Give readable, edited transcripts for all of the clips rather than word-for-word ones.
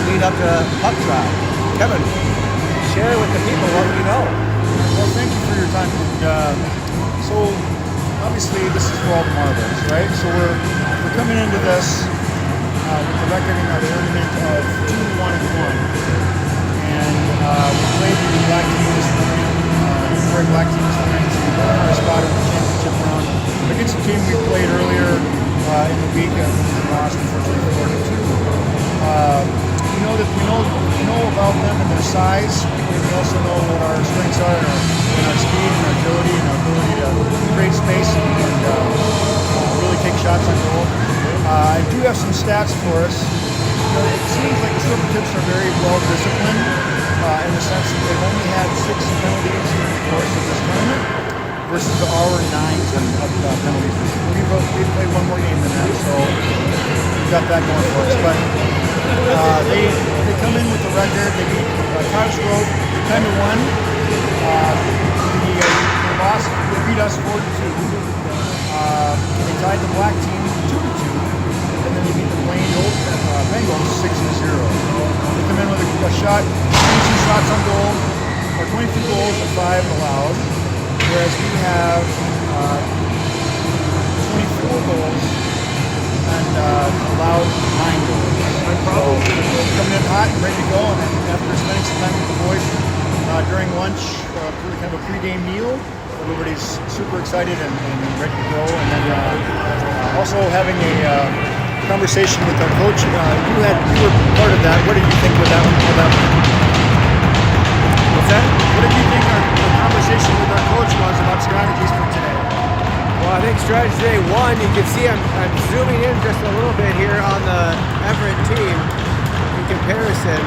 lead up to puck drop. Kevin, share with the people what you know. Well, thank you for your time. And, so obviously this is for all the marbles, right? So we're coming into this with the record in our tournament of 2-1-1, and we played the black team this morning. Black team this morning to earn our spot in the championship round against a team we played earlier in the week and lost unfortunately 4-2. We know about them and their size. We also know what our strengths are and our speed and our agility and our ability to create space and really take shots on goal. I do have some stats for us. It seems like the Silver Tips are very well disciplined in the sense that they've only had 6 penalties during the course of this tournament versus our 9 penalties. We've played one more game than that, so we've got that going for us. But they come in with the record. They beat Cottage Grove 10-1. They beat us 4-2. They tied the black team 2-2, and then they beat the Blaine Bengals 6-0. They come in with a shot, 22 shots on goal, or 22 goals and 5 allowed, whereas we have 24 goals and allowed 9 goals. So coming in hot and ready to go, and then after spending some time with the boys during lunch, really kind of a pre-game meal, everybody's super excited and ready to go. And then also having a conversation with our coach. You were part of that. What did you think with that one? What's that? What did you think our conversation with our coach was about strategies for today? Well, I think strategy today, one, you can see I'm zooming in just a little bit here on the Everett team in comparison.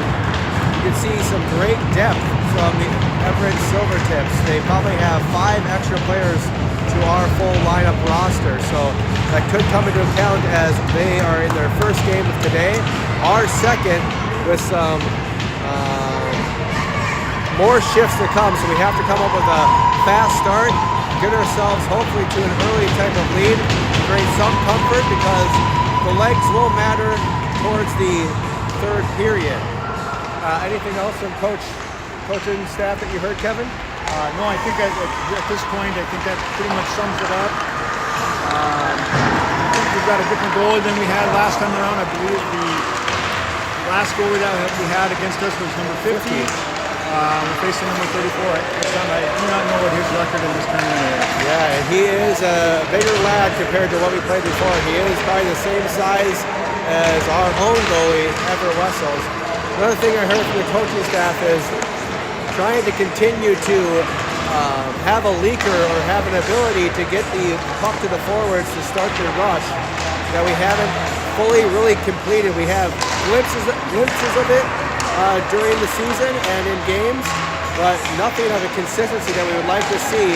You can see some great depth from the Everett Silver Tips. They probably have 5 extra players to our full lineup roster, so that could come into account as they are in their first game of today. Our second with some more shifts to come, so we have to come up with a fast start, get ourselves hopefully to an early type of lead, bring some comfort because the legs will matter towards the third period. Anything else from coaching staff that you heard, Kevin? No, I think at this point, I think that pretty much sums it up. I think we've got a different goalie than we had last time around. I believe the last goalie that we had against us was number 50. We're facing number 34. I do not know what his record in this tournament is. Yeah, he is a bigger lad compared to what we played before. He is probably the same size as our own goalie, Everett Wessels. Another thing I heard from the coaching staff is trying to continue to have a leaker or have an ability to get the puck to the forwards to start their rush that we haven't fully really completed. We have glimpses of it during the season and in games, but nothing of a consistency that we would like to see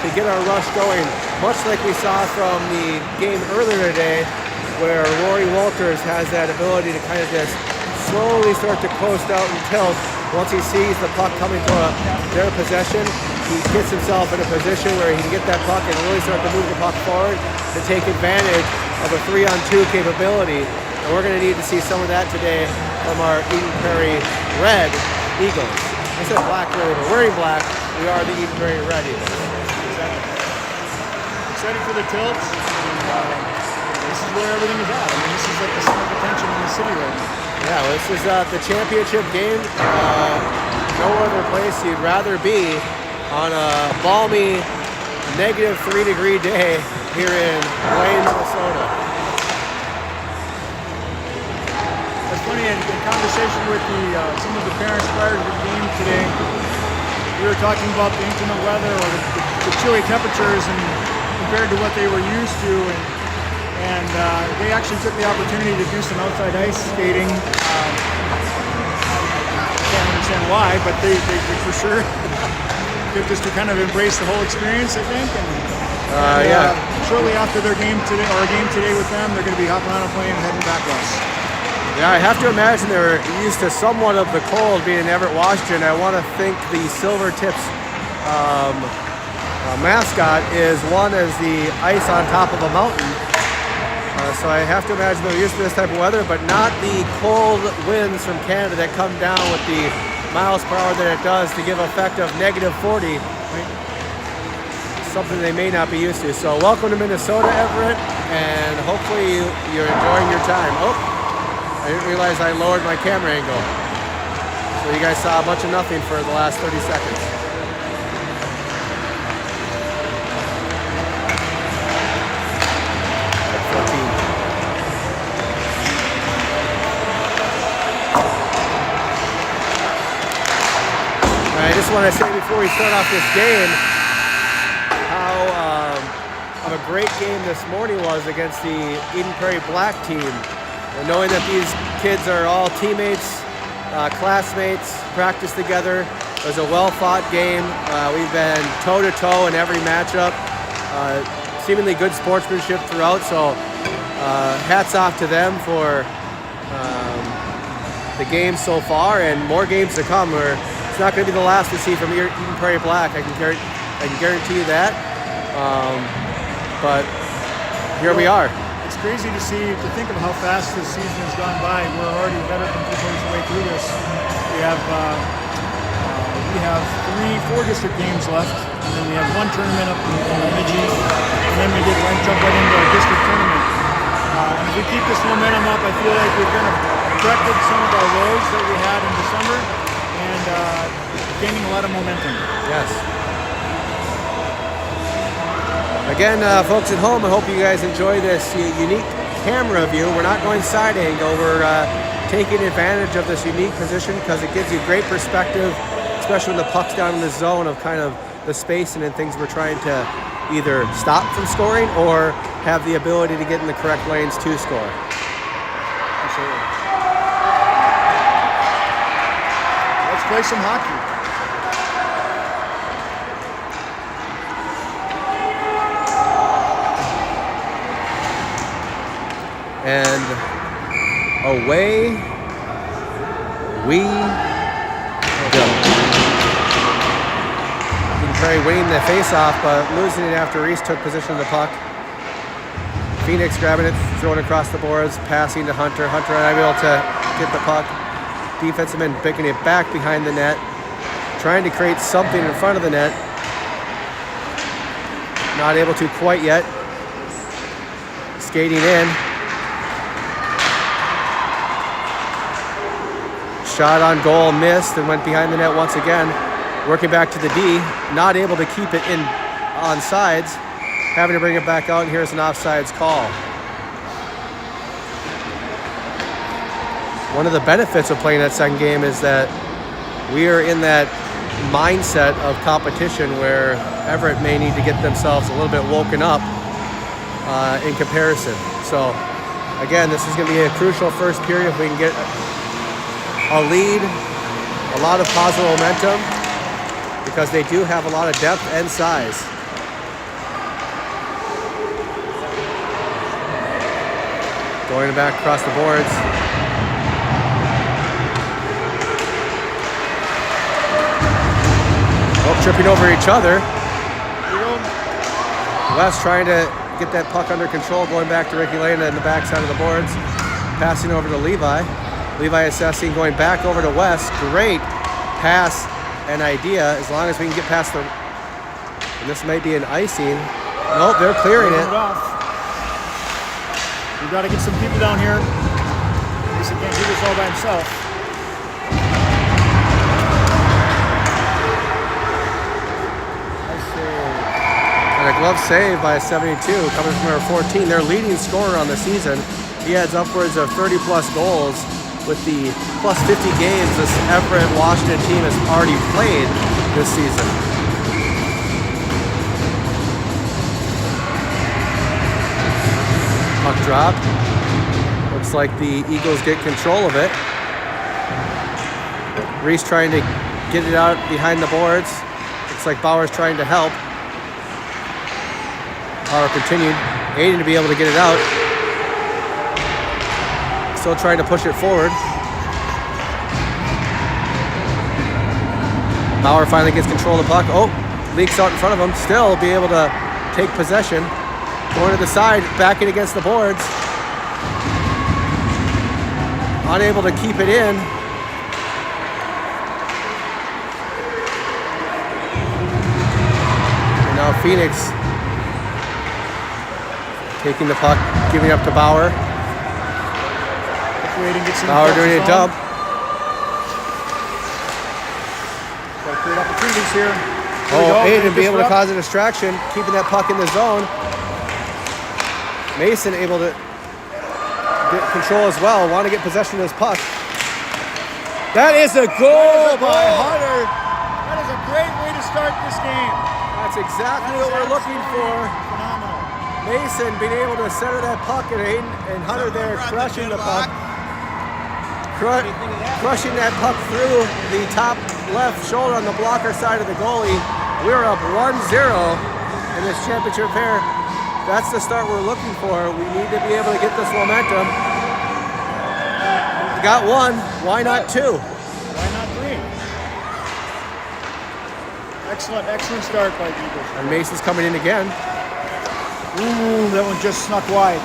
to get our rush going, much like we saw from the game earlier today where Rory Walters has that ability to kind of just slowly start to coast out and tilt. Once he sees the puck coming to their possession, he gets himself in a position where he can get that puck and really start to move the puck forward to take advantage of a 3-on-2 capability. And we're going to need to see some of that today from our Eden Prairie Red Eagles. I said black earlier, but wearing black, we are the Eden Prairie Red Eagles. Excited for the tilts. This is where everything is at. I mean, this is like the center of attention in the city right now. Yeah, well, this is the championship game. No other place you'd rather be on a balmy -3-degree day here in Blaine, Minnesota. It's funny, in conversation with some of the parents prior to the game today, we were talking about the inclement weather or the chilly temperatures and compared to what they were used to. And they actually took the opportunity to do some outside ice skating. I can't understand why, but they for sure get just to kind of embrace the whole experience, I think. And yeah. Shortly after their game today, or a game today with them, they're going to be hopping on a plane and heading back west. Yeah, I have to imagine they're used to somewhat of the cold being in Everett, Washington. I want to think the Silver Tips mascot is one as the ice on top of a mountain. So I have to imagine they're used to this type of weather, but not the cold winds from Canada that come down with the miles per hour that it does to give effect of -40. Something they may not be used to. So welcome to Minnesota, Everett, and hopefully you're enjoying your time. Oh, I didn't realize I lowered my camera angle. So you guys saw a bunch of nothing for the last 30 seconds. I just want to say before we start off this game how of a great game this morning was against the Eden Prairie Black team. And knowing that these kids are all teammates, classmates, practice together. It was a well-fought game. We've been toe-to-toe in every matchup. Seemingly good sportsmanship throughout, so hats off to them for the game so far, and more games to come. It's not going to be the last we see from Eden Prairie Black. I can guarantee you that. But here we are. It's crazy to think of how fast this season has gone by. We're already better than 2/3 of the way through this. We have 4 district games left, and then we have 1 tournament up in Bemidji, and then we get jump right into our district tournament. And if we keep this momentum up, I feel like we've kind of corrected some of our woes that we had in December, and gaining a lot of momentum. Yes. Again, folks at home, I hope you guys enjoy this unique camera view. We're not going side angle. We're taking advantage of this unique position because it gives you great perspective, especially when the puck's down in the zone of kind of the spacing and things we're trying to either stop from scoring or have the ability to get in the correct lanes to score. Absolutely. Let's play some hockey. And away we go. Eden Prairie winning the face-off, but losing it after Reese took position of the puck. Phoenix grabbing it, throwing it across the boards, passing to Hunter. Hunter unable to get the puck. Defenseman picking it back behind the net, trying to create something in front of the net. Not able to quite yet. Skating in. Shot on goal, missed, and went behind the net once again. Working back to the D, not able to keep it in on sides, having to bring it back out, and here's an offsides call. One of the benefits of playing that second game is that we are in that mindset of competition where Everett may need to get themselves a little bit woken up in comparison. So again, this is going to be a crucial first period if we can get a lead, a lot of positive momentum, because they do have a lot of depth and size. Going back across the boards. Oh, tripping over each other. West trying to get that puck under control, going back to Ricky Lane in the backside of the boards. Passing over to Levi. Levi assessing, going back over to West. Great pass and idea, as long as we can get past the... And this might be an icing. Nope, they're clearing it. We've got to get some people down here. He can't do this all by himself. And a glove save by 72, coming from number 14. Their leading scorer on the season. He adds upwards of 30-plus goals. With the plus 50 games this Everett Washington team has already played this season. Puck drop. Looks like the Eagles get control of it. Reese trying to get it out behind the boards. Looks like Bauer's trying to help. Bauer continued. Aiden to be able to get it out. Still trying to push it forward. Bauer finally gets control of the puck. Oh, leaks out in front of him. Still be able to take possession. Going to the side, backing against the boards. unable to keep it in. And now Phoenix taking the puck, giving up to Bauer. Bauer doing a dump. Got to create opportunities here. Aiden be able to cause a distraction, keeping that puck in the zone. Mason able to get control as well, want to get possession of this puck. That is a goal by Hunter. That is a great way to start this game. That's exactly what we're looking for. Phenomenal. Mason being able to center that puck, and Aiden and Hunter there crushing the puck. Crushing that puck through the top left shoulder on the blocker side of the goalie. We're up 1-0 in this championship pair. That's the start we're looking for. We need to be able to get this momentum. We got one, why not two? Why not three? Excellent start by the Eagles. And Mason's coming in again. Ooh, that one just snuck wide.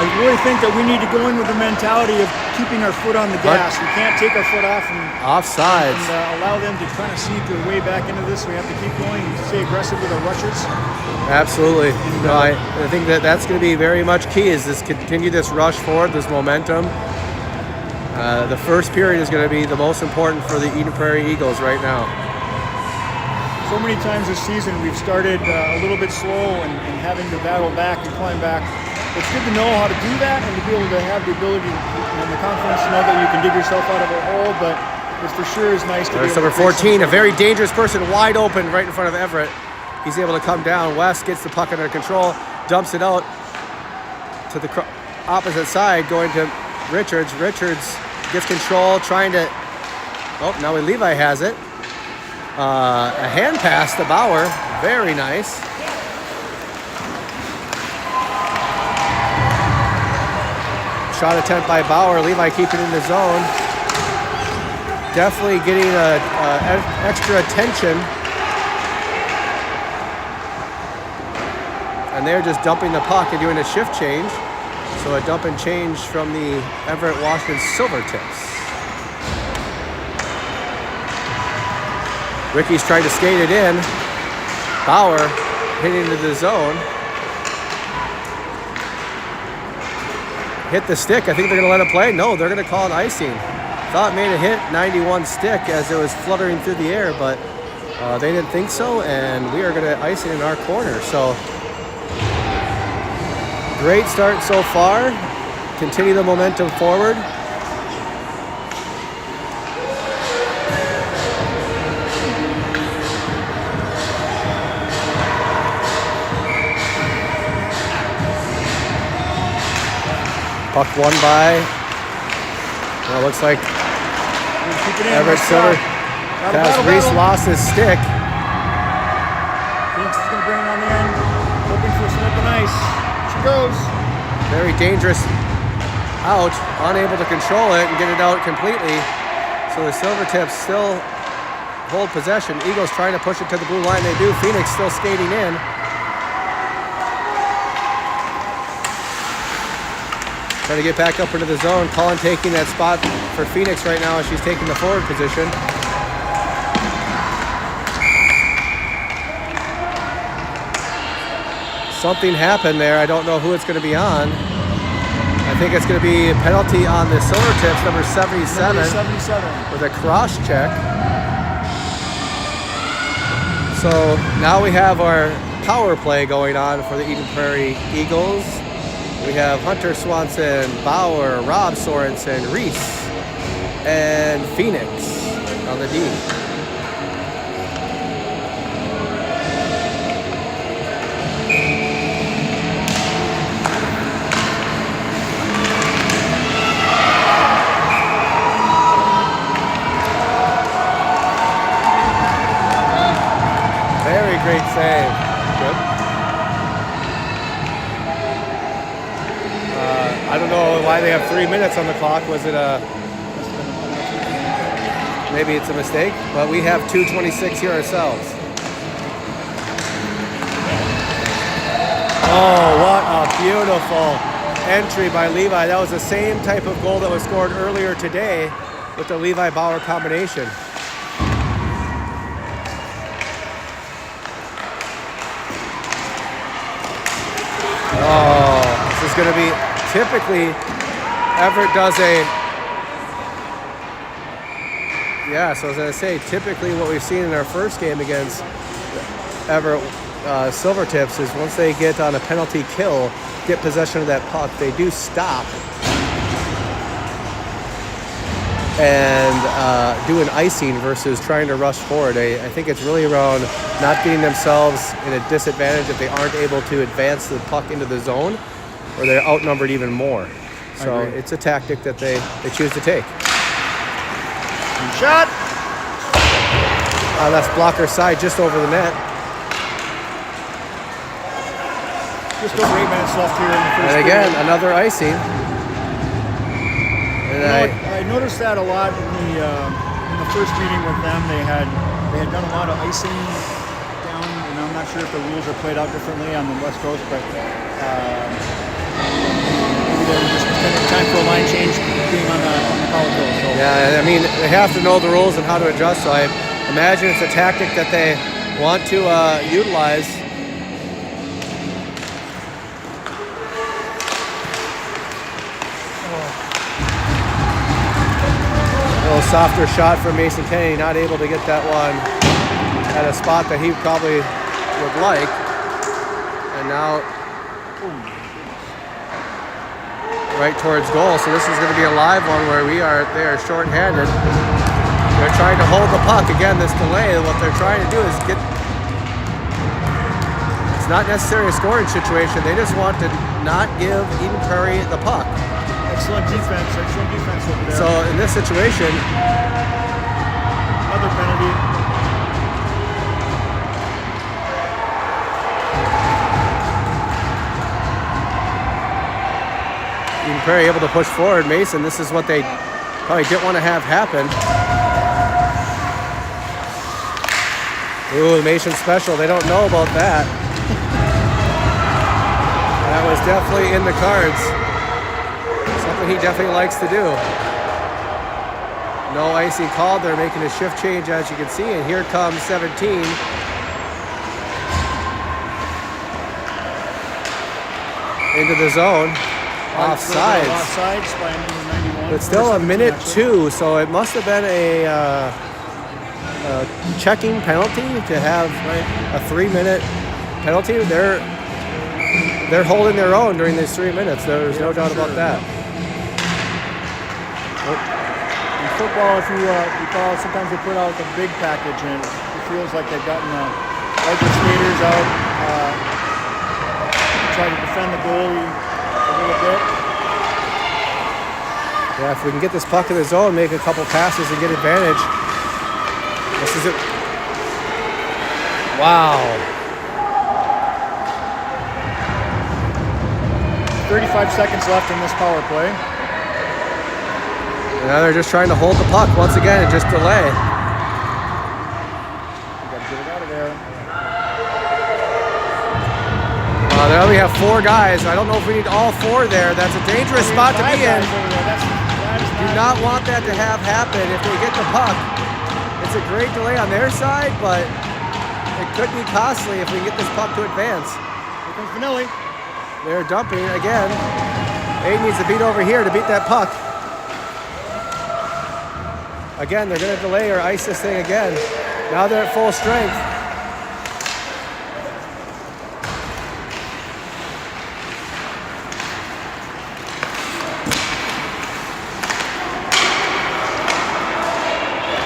I really think that we need to go in with the mentality of keeping our foot on the gas. We can't take our foot off and offsides allow them to kind of sneak their way back into this. We have to keep going and stay aggressive with our rushes. Absolutely. No, I think that's going to be very much key, is this continue this rush forward, this momentum. The first period is going to be the most important for the Eden Prairie Eagles right now. So many times this season we've started a little bit slow and having to battle back and climb back. It's good to know how to do that and to be able to have the ability and the confidence to know that you can dig yourself out of a hole, but it for sure is nice to be able number to 14, a very dangerous person, wide open right in front of Everett. He's able to come down. West gets the puck under control, dumps it out to the opposite side, going to Richards. Richards gets control, trying to, oh, now Levi has it. A hand pass to Bauer, very nice. Shot attempt by Bauer. Levi keeping it in the zone. Definitely getting extra attention. And they're just dumping the puck and doing a shift change. So a dump and change from the Everett Washington Silvertips. Ricky's trying to skate it in. Bauer hitting into the zone. Hit the stick. I think they're going to let it play. No, they're going to call it icing. Thought it made a hit 91 stick as it was fluttering through the air, but they didn't think so, and we are going to ice it in our corner. So great start so far. Continue the momentum forward. Puck won by, well, it looks like Everett Silver. Reese lost his stick. Phoenix is going to bring it on the end, hoping for some open ice. She goes. Very dangerous out, unable to control it and get it out completely. So the Silvertips still hold possession. Eagles trying to push it to the blue line. They do. Phoenix still skating in. Trying to get back up into the zone. Colin taking that spot for Phoenix right now as she's taking the forward position. Something happened there. I don't know who it's going to be on. I think it's going to be a penalty on the Silvertips, number 77, with a cross check. So now we have our power play going on for the Eden Prairie Eagles. We have Hunter Swanson, Bauer, Rob Sorensen, Reese, and Phoenix on the D. Very great save. Good. I don't know why they have 3 minutes on the clock. Was it a... maybe it's a mistake, but we have 2:26 here ourselves. Oh, what a beautiful entry by Levi. That was the same type of goal that was scored earlier today with the Levi Bauer combination. Oh, this is going to be typically Everett does a, yeah, so I was going to say, typically what we've seen in our first game against Everett Silvertips is once they get on a penalty kill, get possession of that puck, they do stop and do an icing versus trying to rush forward. I think it's really around not getting themselves in a disadvantage if they aren't able to advance the puck into the zone, or they're outnumbered even more. So it's a tactic that they choose to take. Shot! That's blocker side just over the net. Just over 8 minutes left here in the first And again, period. another icing. And I noticed that a lot in the first meeting with them. They had done a lot of icing down, and I'm not sure if the rules are played out differently on the West Coast, but maybe they're just time for a line change being on the power kill. So. yeah, I mean, they have to know the rules and how to adjust, so I imagine it's a tactic that they want to utilize. A little softer shot from Mason Kennedy, not able to get that one at a spot that he probably would like. And now right towards goal. So this is going to be a live one where they are shorthanded. They're trying to hold the puck. Again, this delay, what they're trying to do is it's not necessarily a scoring situation. They just want to not give Eden Prairie the puck. Excellent defense over there. So in this situation, another penalty. Eden Prairie able to push forward. Mason, this is what they probably didn't want to have happen. Ooh, the Mason special. They don't know about that. That was definitely in the cards. Something he definitely likes to do. No icing called. They're making a shift change, as you can see, and here comes 17. Into the zone. Offsides. Offsides by number 91. But still a minute 2, so it must have been a checking penalty to have a 3-minute penalty. They're holding their own during these 3 minutes. There's no doubt about that. In football, if you recall, sometimes they put out the big package, and it feels like they've gotten the larger skaters out, try to defend the goalie a little bit. Yeah, if we can get this puck in the zone, make a couple passes and get advantage. This is it. Wow. 35 seconds left in this power play. And now they're just trying to hold the puck once again and just delay. You gotta get it out of there. They only have 4 guys. I don't know if we need all 4 there. That's a dangerous spot to be in. Do not want that to have happen if they get the puck. It's a great delay on their side, but it could be costly if we get this puck to advance. Here comes Vanilli. They're dumping again. Aiden needs to beat over here to beat that puck. Again, they're going to delay or ice this thing again. Now they're at full strength.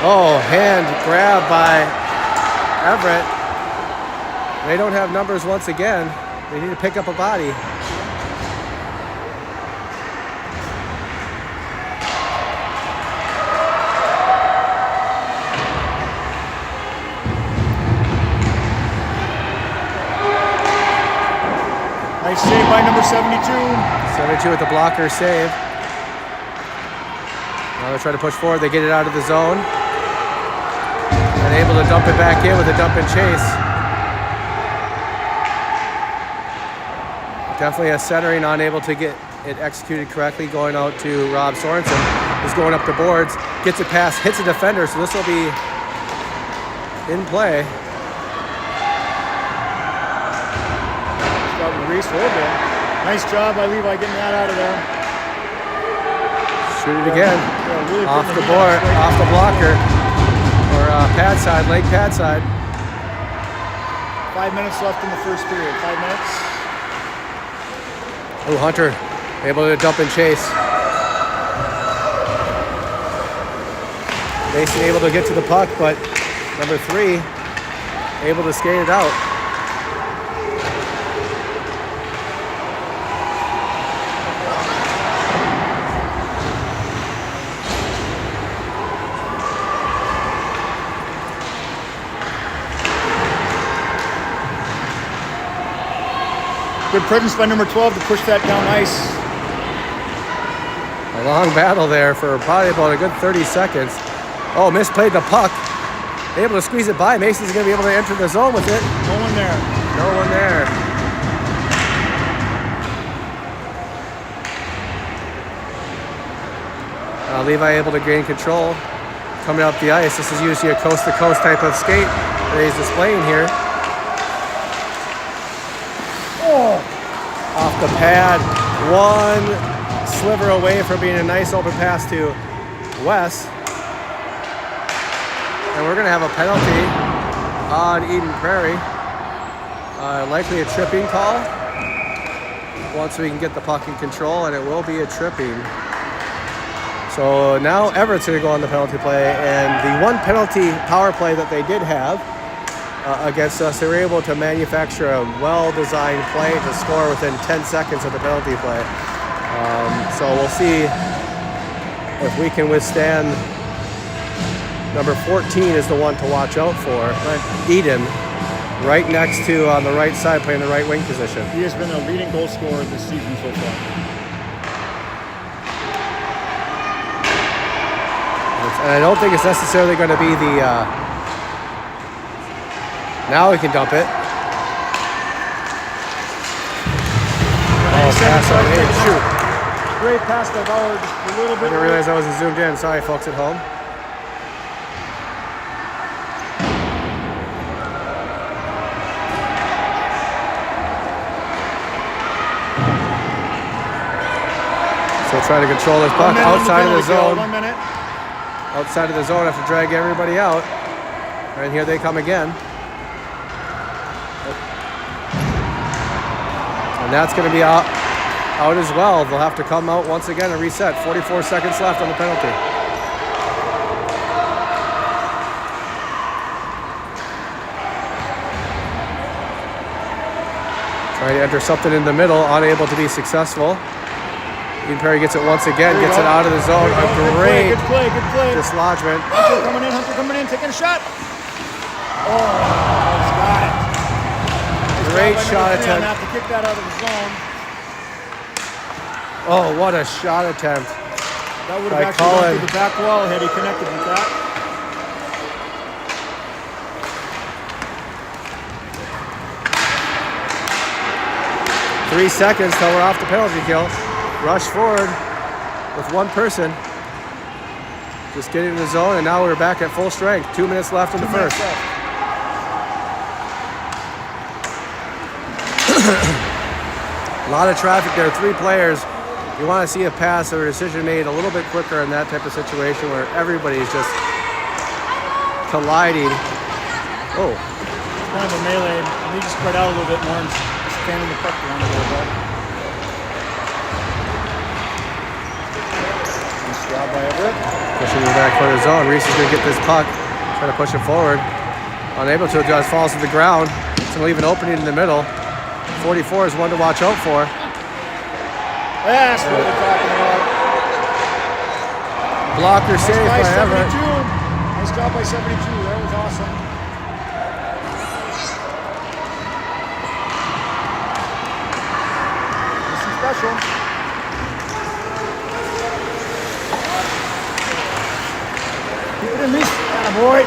Oh, hand grab by Everett. They don't have numbers once again. They need to pick up a body. Nice save by number 72. 72 with the blocker save. Now they're trying to push forward. They get it out of the zone. able to dump it back in with a dump and chase. Definitely a centering, unable to get it executed correctly, going out to Rob Sorensen, who's going up the boards, gets it past, hits a defender, so this will be in play. Reese Holden. Nice job by Levi getting that out of there. Shoot it again. Yeah, really off the board, off the blocker. Or pad side, leg pad side. 5 minutes left in the first period. 5 minutes. Oh, Hunter able to dump and chase. Mason able to get to the puck, but number 3 able to skate it out. Good presence by number 12 to push that down ice. A long battle there for probably about a good 30 seconds. Oh, misplayed the puck. Able to squeeze it by. Mason's going to be able to enter the zone with it. No one there. No one there. Levi able to gain control. Coming up the ice. This is usually a coast-to-coast type of skate that he's displaying here. Off the pad, one sliver away from being a nice open pass to Wes. And we're gonna have a penalty on Eden Prairie. Likely a tripping call. Once we can get the puck in control, and it will be a tripping. So now Everett's gonna go on the penalty play, and the one penalty power play that they did have against us, they were able to manufacture a well-designed play to score within 10 seconds of the penalty play. So we'll see if we can withstand. Number 14 is the one to watch out for. Eden, right next to on the right side, playing the right wing position. He has been the leading goal scorer this season so far. And I don't think it's necessarily going to be the... Now we can dump it. Oh, pass on in. Shoot. Great pass by Bauer, just a little bit. I didn't realize I wasn't zoomed in. Sorry, folks at home. So trying to control this puck outside of the zone. 1 minute. Outside of the zone, have to drag everybody out. And here they come again. And that's going to be out as well. They'll have to come out once again and reset. 44 seconds left on the penalty. Trying to enter something in the middle, unable to be successful. Eden Prairie gets it once again, gets it out of the zone. A great good play. dislodgement. Hunter coming in, taking a shot. Oh, he's got it. Great shot attempt. Have to kick that out of the zone. Oh, what a shot attempt. That would have actually gone through the back wall had he connected with that. Three seconds till we're off the penalty kill. Rush forward with one person. Just getting in the zone, and now we're back at full strength. 2 minutes left in the first. A lot of traffic there, 3 players. You want to see a pass or a decision made a little bit quicker in that type of situation where everybody's just colliding. Oh. It's kind of a melee. I need to spread out a little bit more and standing the puck around a little bit. Nice job by Everett. Pushing in the back corner zone. Reese is going to get this puck, try to push it forward. Unable to, just falls to the ground. It's going to leave an opening in the middle. 44 is one to watch out for. That's what we're talking about. Blocker save by Everett. Nice job by 72. That was awesome. This is special. Keep it in, Reese. Atta boy.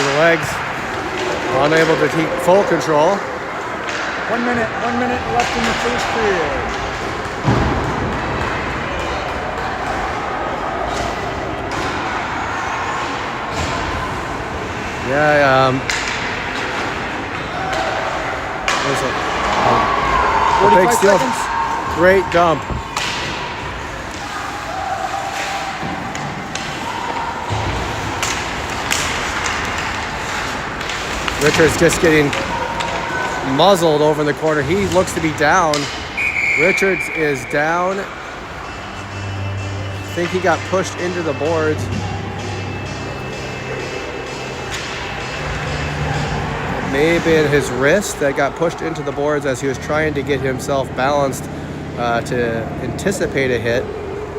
the legs, unable to keep full control. 1 minute left in the first period. Yeah, there's a big 45 steal. seconds. Great dump. Richards just getting muzzled over in the corner. He looks to be down. Richards is down. I think he got pushed into the boards. It may have been his wrist that got pushed into the boards as he was trying to get himself balanced to anticipate a hit.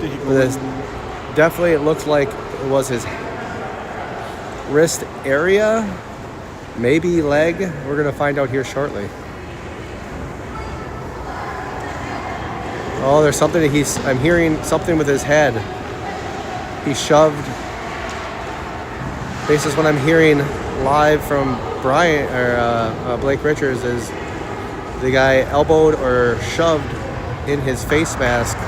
Did he go This definitely, it looks like it was his wrist area, maybe leg. We're gonna find out here shortly. Oh, there's something that I'm hearing something with his head. He shoved. This is what I'm hearing live from Brian or Blake Richards is the guy elbowed or shoved in his face mask,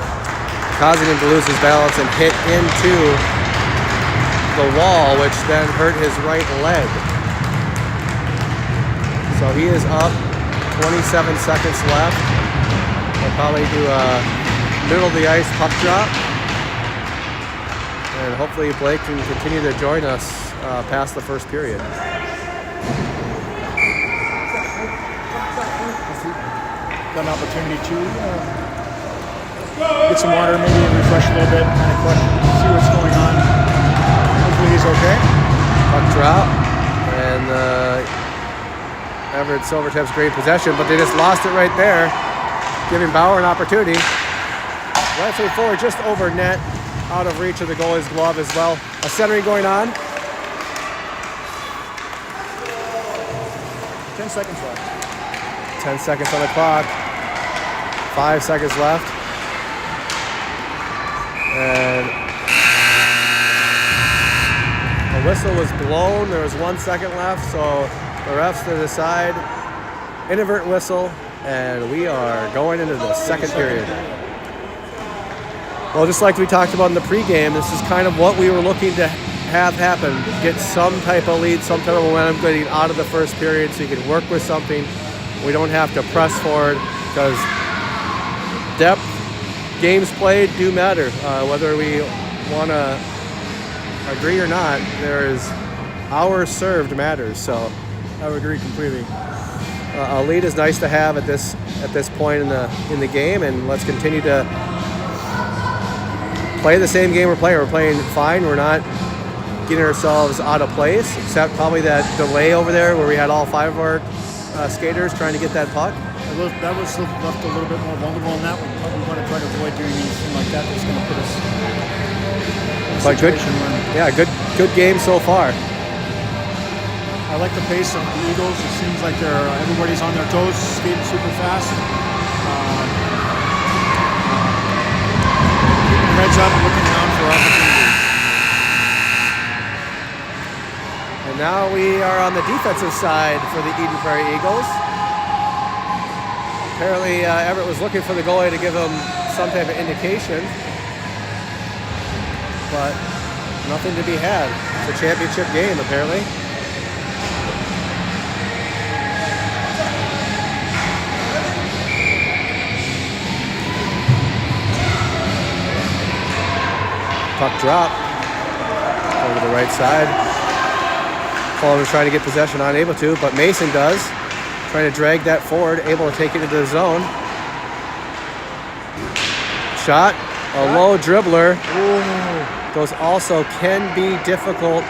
causing him to lose his balance and hit into the wall, which then hurt his right leg. So he is up, 27 seconds left. We'll probably do a middle of the ice puck drop. And hopefully Blake can continue to join us past the first period. Got an opportunity to get some water, maybe refresh a little bit, kind of see what's going on. Hopefully he's okay. Puck drop, and Everett Silvertip's great possession, but they just lost it right there, giving Bauer an opportunity. Right foot forward, just over net, out of reach of the goalie's glove as well. A centering going on. 10 seconds left. 10 seconds on the clock. 5 seconds left. And the whistle was blown. There was 1 second left, so the refs to decide. Inadvertent whistle, and we are going into the second period. Well, just like we talked about in the pregame, this is kind of what we were looking to have happen. Get some type of lead, some type of momentum getting out of the first period so you can work with something. We don't have to press forward because depth, games played do matter. Whether we want to agree or not, there's hours served matters. So I would agree completely. a lead is nice to have at this point in the game, and let's continue to play the same game we're playing. We're playing fine. We're not getting ourselves out of place, except probably that delay over there where we had all 5 of our skaters trying to get that puck. That was left a little bit more vulnerable in that one. We want to try to avoid doing anything like that. That's going to put us in a situation where... Good game so far. I like the pace of the Eagles. It seems like everybody's on their toes, skating super fast. Keeping heads up, looking around for opportunities. And now we are on the defensive side for the Eden Prairie Eagles. Apparently Everett was looking for the goalie to give him some type of indication, but nothing to be had. It's a championship game, apparently. Puck drop over the right side. Fulham is trying to get possession, unable to, but Mason does. Trying to drag that forward, able to take it into the zone. Shot, a low dribbler. Ooh. Those also can be difficult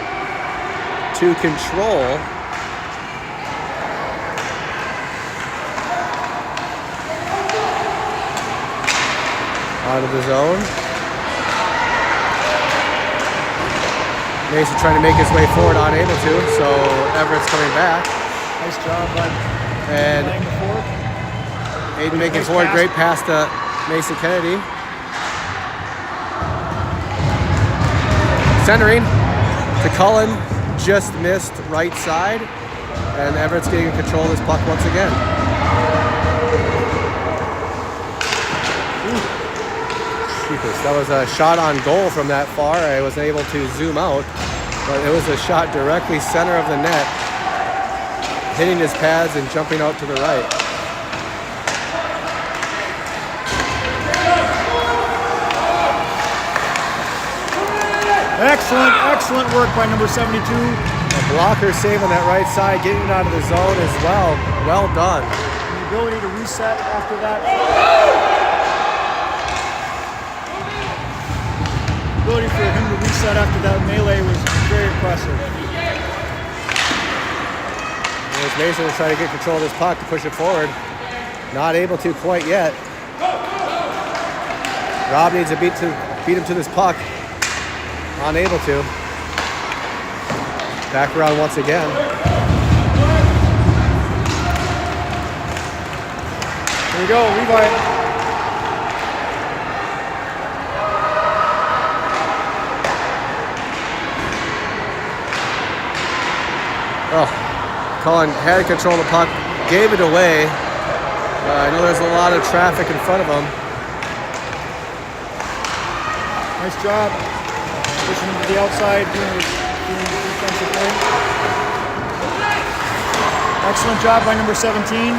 to control. Out of the zone. Mason trying to make his way forward, unable to, so Everett's coming back. Nice job, bud. And Aiden making forward, great pass to Mason Kennedy. Centering to Cullen, just missed right side, and Everett's getting control of this puck once again. That was a shot on goal from that far. I wasn't able to zoom out, but it was a shot directly center of the net, hitting his pads and jumping out to the right. Excellent work by number 72. A blocker save on that right side, getting it out of the zone as well. Well done. The ability to reset after that. The ability for him to reset after that melee was very impressive. There's Mason to try to get control of this puck to push it forward. Not able to quite yet. Rob needs to beat him to this puck. Unable to. Back around once again. Here we go, Levi. Oh, Colin had control of the puck, gave it away. I know there's a lot of traffic in front of him. Nice job. Pushing him to the outside, doing defensive play. Excellent job by number 17.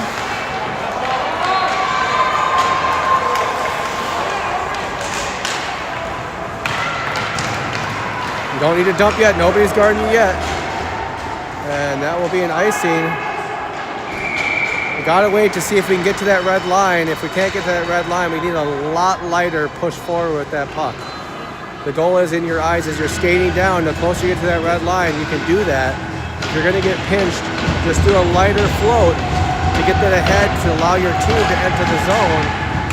You don't need to dump yet. Nobody's guarding you yet. And that will be an icing. We gotta wait to see if we can get to that red line. If we can't get to that red line, we need a lot lighter push forward with that puck. The goal is in your eyes as you're skating down. The closer you get to that red line, you can do that. If you're gonna get pinched, just do a lighter float to get that ahead to allow your team to enter the zone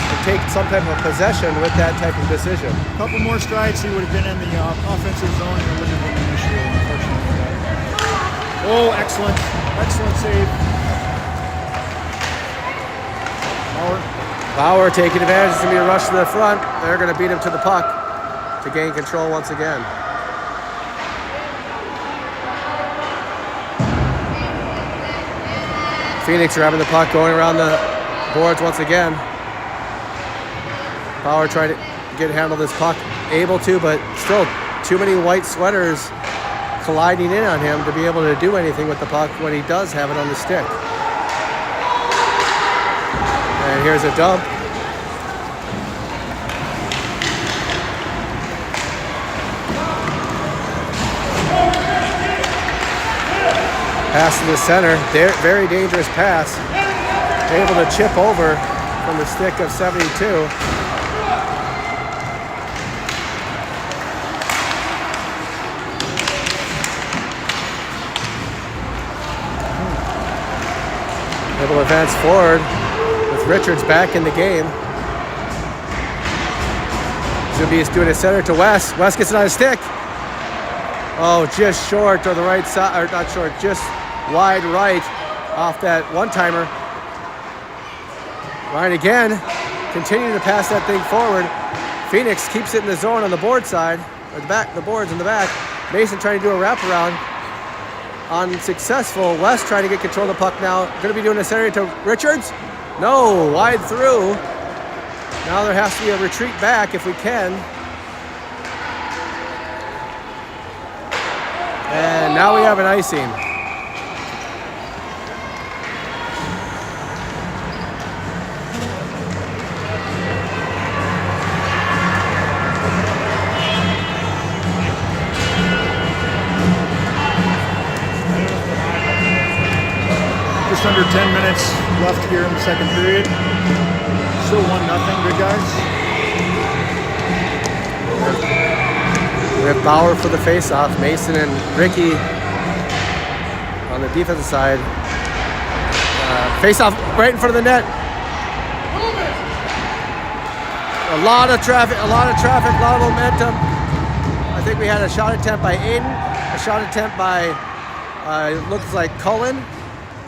and take some type of possession with that type of decision. A couple more strides, he would have been in the offensive zone and it wouldn't have been an issue, unfortunately. Oh, excellent save. Bauer taking advantage. It's gonna be a rush to the front. They're gonna beat him to the puck to gain control once again. Phoenix are having the puck going around the boards once again. Bauer trying to get handle of this puck. Able to, but still too many white sweaters colliding in on him to be able to do anything with the puck when he does have it on the stick. And here's a dump. Pass to the center, very dangerous pass. Able to chip over from the stick of 72. Able to advance forward with Richards back in the game. Zubi is doing a center to Wes. Wes gets it on his stick. Oh, just short on the right side, or not short, just wide right off that one-timer. Ryan again, continuing to pass that thing forward. Phoenix keeps it in the zone on the board side, or the back, the boards in the back. Mason trying to do a wraparound. Unsuccessful. West trying to get control of the puck now. Going to be doing a center to Richards. No, wide through. Now there has to be a retreat back if we can. And now we have an icing. Just under 10 minutes left here in the second period. Still 1-0, good guys. We have Bauer for the face-off. Mason and Ricky on the defensive side. Face-off right in front of the net. A lot of traffic, a lot of momentum. I think we had a shot attempt by Aiden, a shot attempt by, looks like Cullen.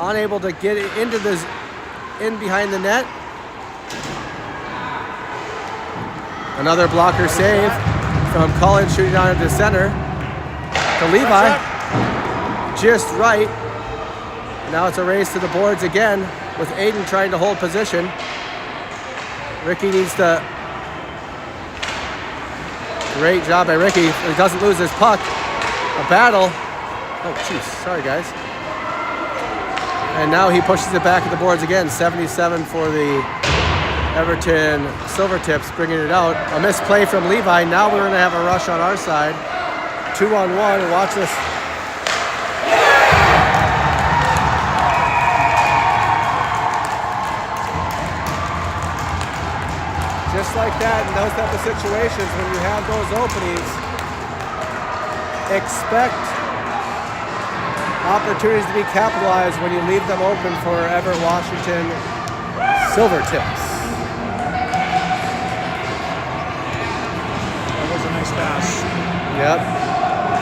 Unable to get it into in behind the net. Another blocker save from Cullen shooting on into center to Levi. just right. Now it's a race to the boards again with Aiden trying to hold position. Ricky needs to... Great job by Ricky. He doesn't lose his puck. A battle. Oh, jeez. Sorry, guys. And now he pushes it back at the boards again. 77 for the Everton Silvertips, bringing it out. A missed play from Levi. Now we're going to have a rush on our side. 2-on-1. Watch this. Just like that, in those type of situations, when you have those openings, expect opportunities to be capitalized when you leave them open for Ever Washington Silvertips. That was a nice pass. Yep.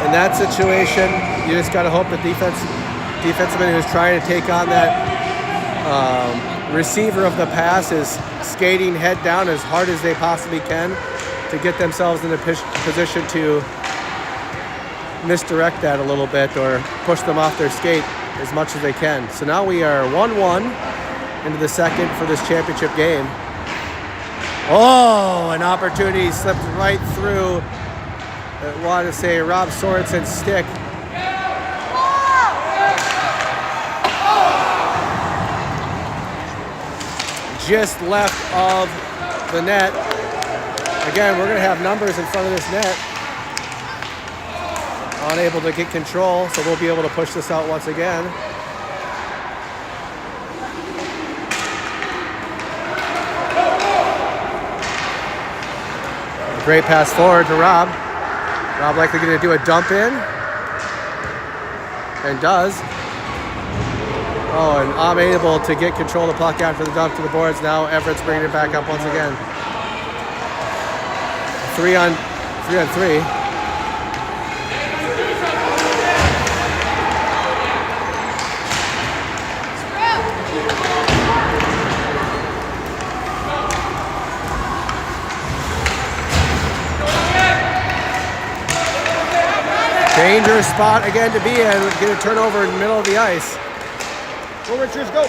In that situation, you just got to hope the defenseman who's trying to take on that receiver of the pass is skating head down as hard as they possibly can to get themselves in a position to misdirect that a little bit or push them off their skate as much as they can. So now we are 1-1 into the second for this championship game. Oh, an opportunity slipped right through, I want to say, Rob Sorensen's stick. Just left of the net. Again, we're going to have numbers in front of this net. Unable to get control, so we'll be able to push this out once again. A great pass forward to Rob. Rob likely going to do a dump in. And does. Oh, and I'm able to get control of the puck after the dump to the boards. Now Everett's bringing it back up once again. 3 on 3. Dangerous spot again to be in. Get a turnover in the middle of the ice. Go, Richards, go.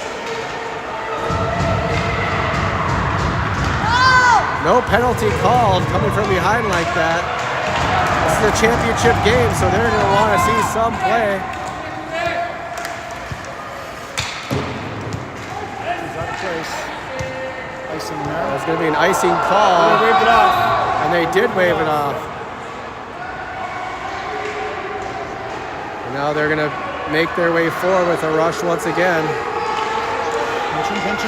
No penalty called coming from behind like that. This is a championship game, so they're going to want to see some play. He's out of place. Icing there. That's going to be an icing call. They waved it off. And they did wave it off. And now they're going to make their way forward with a rush once again.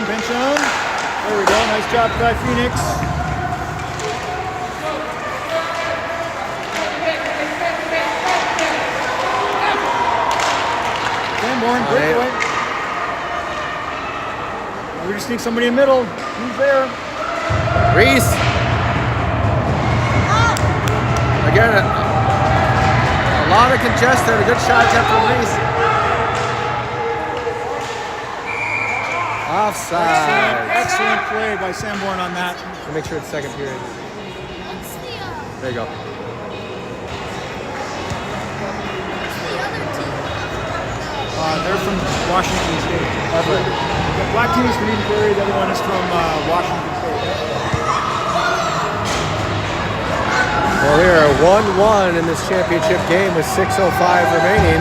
Pension. There we go. Nice job by Phoenix. Sanborn, great point. We just need somebody in the middle. Who's there? Reese. Again, a lot of congestion. A good shot attempt from Reese. Offside. Excellent play by Sanborn on that. I'll make sure it's second period. There you go. They're from Washington State. The black team is from Eden Prairie, the other one is from Washington State. Well, we are 1-1 in this championship game with 6:05 remaining.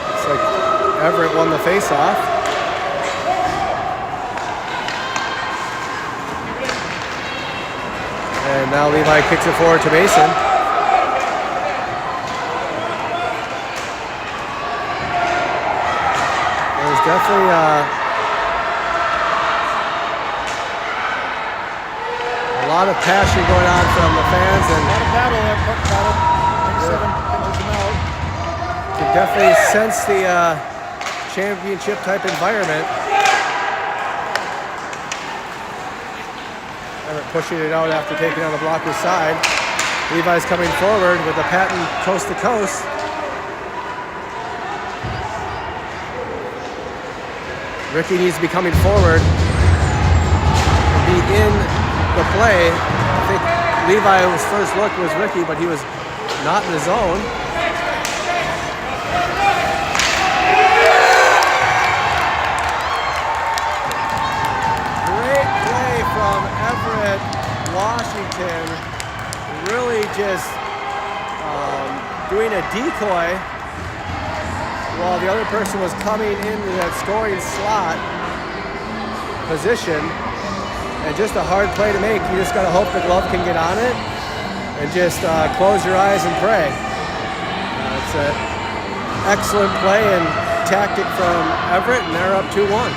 Looks like Everett won the face-off. And now Levi kicks it forward to Mason. There's definitely a lot of passion going on from the fans, and A lot of battle there, puck battle. 27 pinches them out. you can definitely sense the championship type environment. Everett pushing it out after taking on the blocker's side. Levi's coming forward with a patent coast to coast. Ricky needs to be coming forward and be in the play. I think Levi's first look was Ricky, but he was not in the zone. Great play from Everett Washington. Really just doing a decoy while the other person was coming into that scoring slot position. And just a hard play to make. You just got to hope the glove can get on it and just close your eyes and pray. It's an excellent play and tactic from Everett, and they're up 2-1.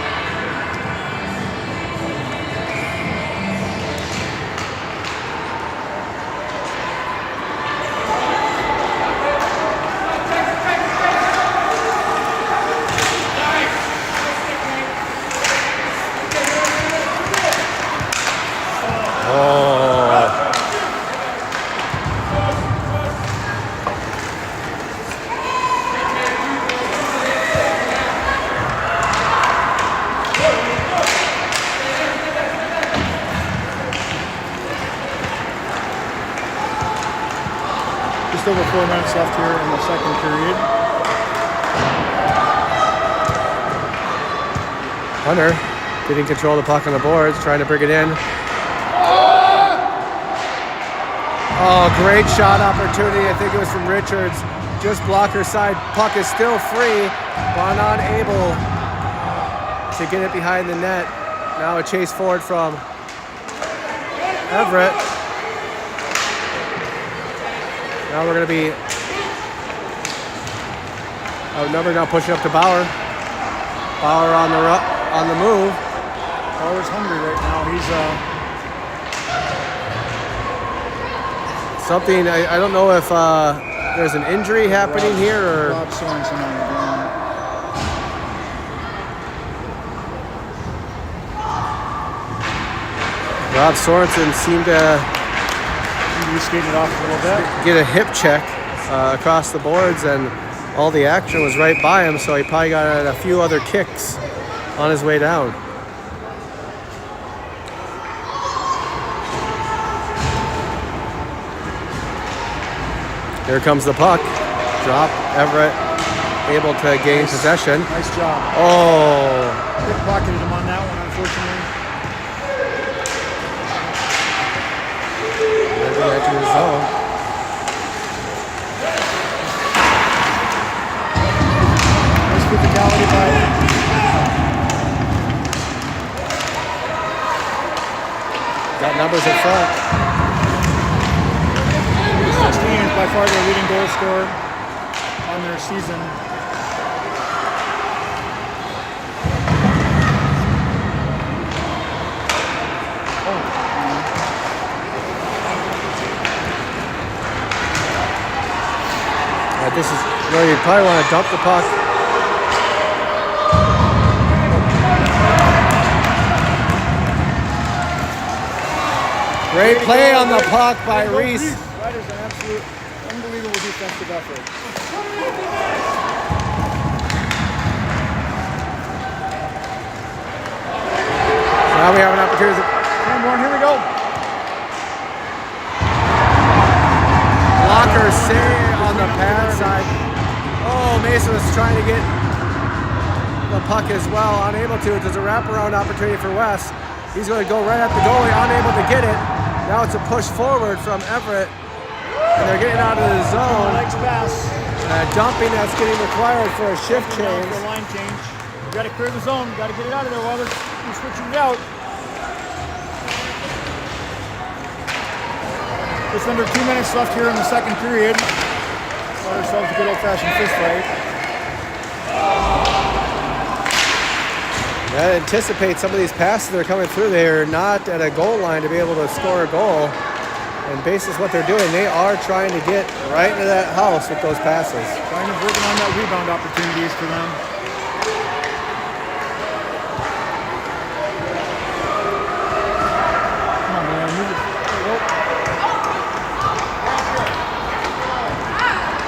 Just over 4 minutes left here in the second period. Hunter getting control of the puck on the boards, trying to bring it in. Oh, great shot opportunity. I think it was from Richards. Just blocker side. Puck is still free, but not able to get it behind the net. Now a chase forward from Everett. Now we're going to be outnumbered. Now pushing up to Bauer. Bauer on the move. Bauer's hungry right now. He's something. I don't know if there's an injury happening here or. Rob Sorensen on the ground. Rob Sorensen seemed to He's skating it off a little bit. get a hip check across the boards, and all the action was right by him, so he probably got a few other kicks on his way down. Here comes the puck. Drop. Everett able to gain possession. Nice job. Oh. Pickpocketed him on that one, unfortunately. There's the edge of the zone. Nice physicality by Got numbers in front. 16 is by far their leading goal scorer on their season. This is where you probably want to dump the puck. Great play on the puck by Reese. That is an absolute unbelievable defensive effort. Now we have an opportunity. Cameron, here we go. Blocker save on the pad side. Oh, Mason was trying to get the puck as well, unable to. There's a wraparound opportunity for Wes. He's going to go right at the goalie, unable to get it. Now it's a push forward from Everett, and they're getting out of the zone. Next pass. Dumping that's getting required for a shift change. For a line change. You got to clear the zone. You got to get it out of there while they're switching it out. Just under 2 minutes left here in the second period. Got ourselves a good old-fashioned fist fight. That anticipates some of these passes that are coming through. They're not at a goal line to be able to score a goal. And basis what they're doing, they are trying to get right into that house with those passes. Kind of working on that rebound opportunities for them. Come on, man. Move it.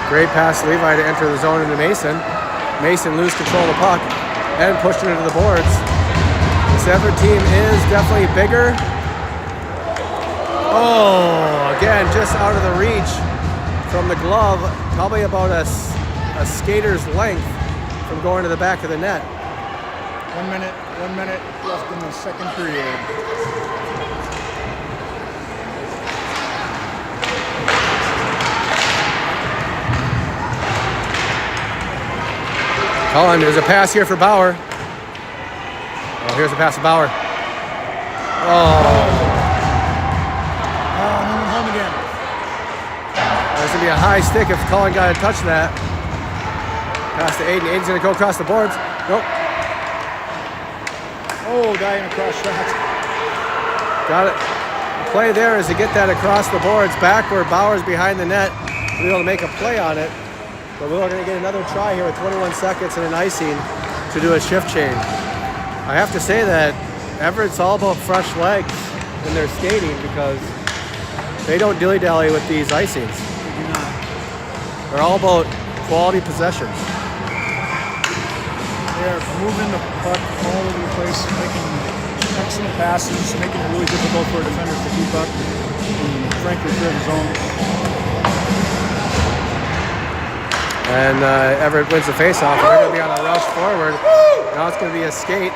Great pass, Levi, to enter the zone into Mason. Mason lose control of the puck. and pushed it into the boards. This Everett team is definitely bigger. Oh, again, just out of the reach from the glove, probably about a skater's length from going to the back of the net. 1 minute left in the second period. Colin, there's a pass here for Bauer. Oh, here's a pass to Bauer. Oh. Home again. That's going to be a high stick if Colin got to touch that. Pass to Aiden. Aiden's going to go across the boards. Nope. Oh, diving across shot. Got it. The play there is to get that across the boards back where Bauer's behind the net to be able to make a play on it. But we're going to get another try here with 21 seconds and an icing to do a shift change. I have to say that Everett's all about fresh legs in their skating because they don't dilly-dally with these icings. They do not. They're all about quality possessions. They're moving the puck all over the place, making excellent passes, making it really difficult for defenders to keep up and frankly clear the zone. And Everett wins the faceoff. They're going to be on a rush forward. Now it's going to be a skate.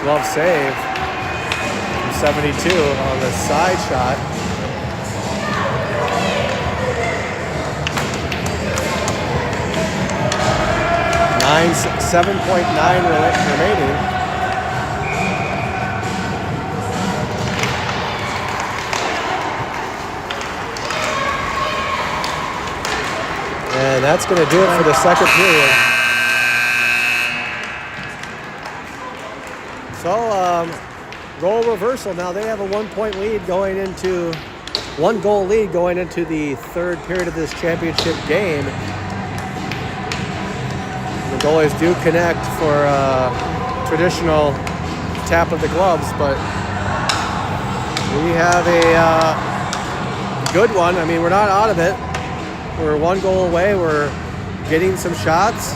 Glove save from 72 on the side shot. Nine, 7.9 remaining. And that's going to do it for the second period. So, role reversal. Now they have a 1 goal lead going into the third period of this championship game. The goalies do connect for a traditional tap of the gloves, but we have a good one. I mean, we're not out of it. We're 1 goal away. We're getting some shots.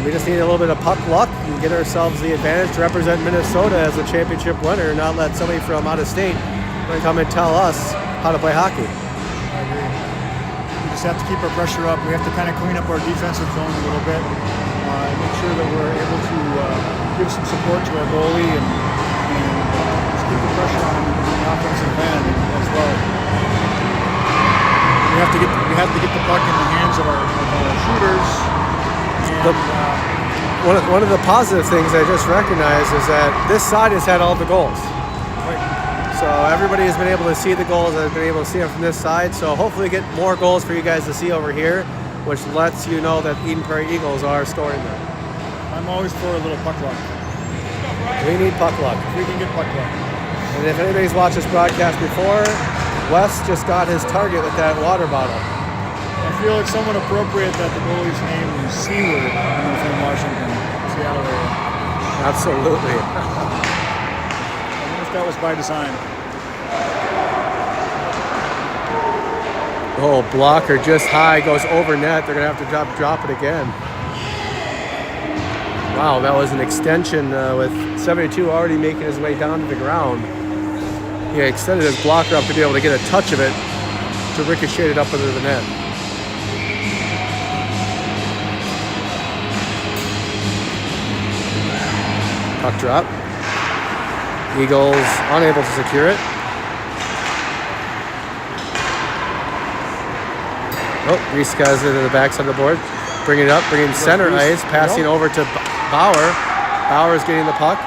We just need a little bit of puck luck and get ourselves the advantage to represent Minnesota as a championship winner and not let somebody from out of state come and tell us how to play hockey. I agree. We just have to keep our pressure up. We have to kind of clean up our defensive zone a little bit and make sure that we're able to give some support to our goalie and just keep the pressure on him in the offensive end as well. We have to get the puck in the hands of our shooters. And, one of the positive things I just recognized is that this side has had all the goals. right. So everybody has been able to see the goals. I've been able to see them from this side. So hopefully get more goals for you guys to see over here, which lets you know that Eden Prairie Eagles are scoring them. I'm always for a little puck luck. We need puck luck. We can get puck luck. And if anybody's watched this broadcast before, Wes just got his target with that water bottle. I feel it's somewhat appropriate that the goalie's name is Seward in Washington, Seattle area. Absolutely. I wonder if that was by design. Oh, blocker just high, goes over net. They're going to have to drop it again. Wow, that was an extension with 72 already making his way down to the ground. He extended his blocker up to be able to get a touch of it to ricochet it up under the net. Puck drop. Eagles unable to secure it. Oh, Reese has it to the backside of the board. Bringing it up, bringing center ice, passing over to Bauer. Bauer is getting the puck.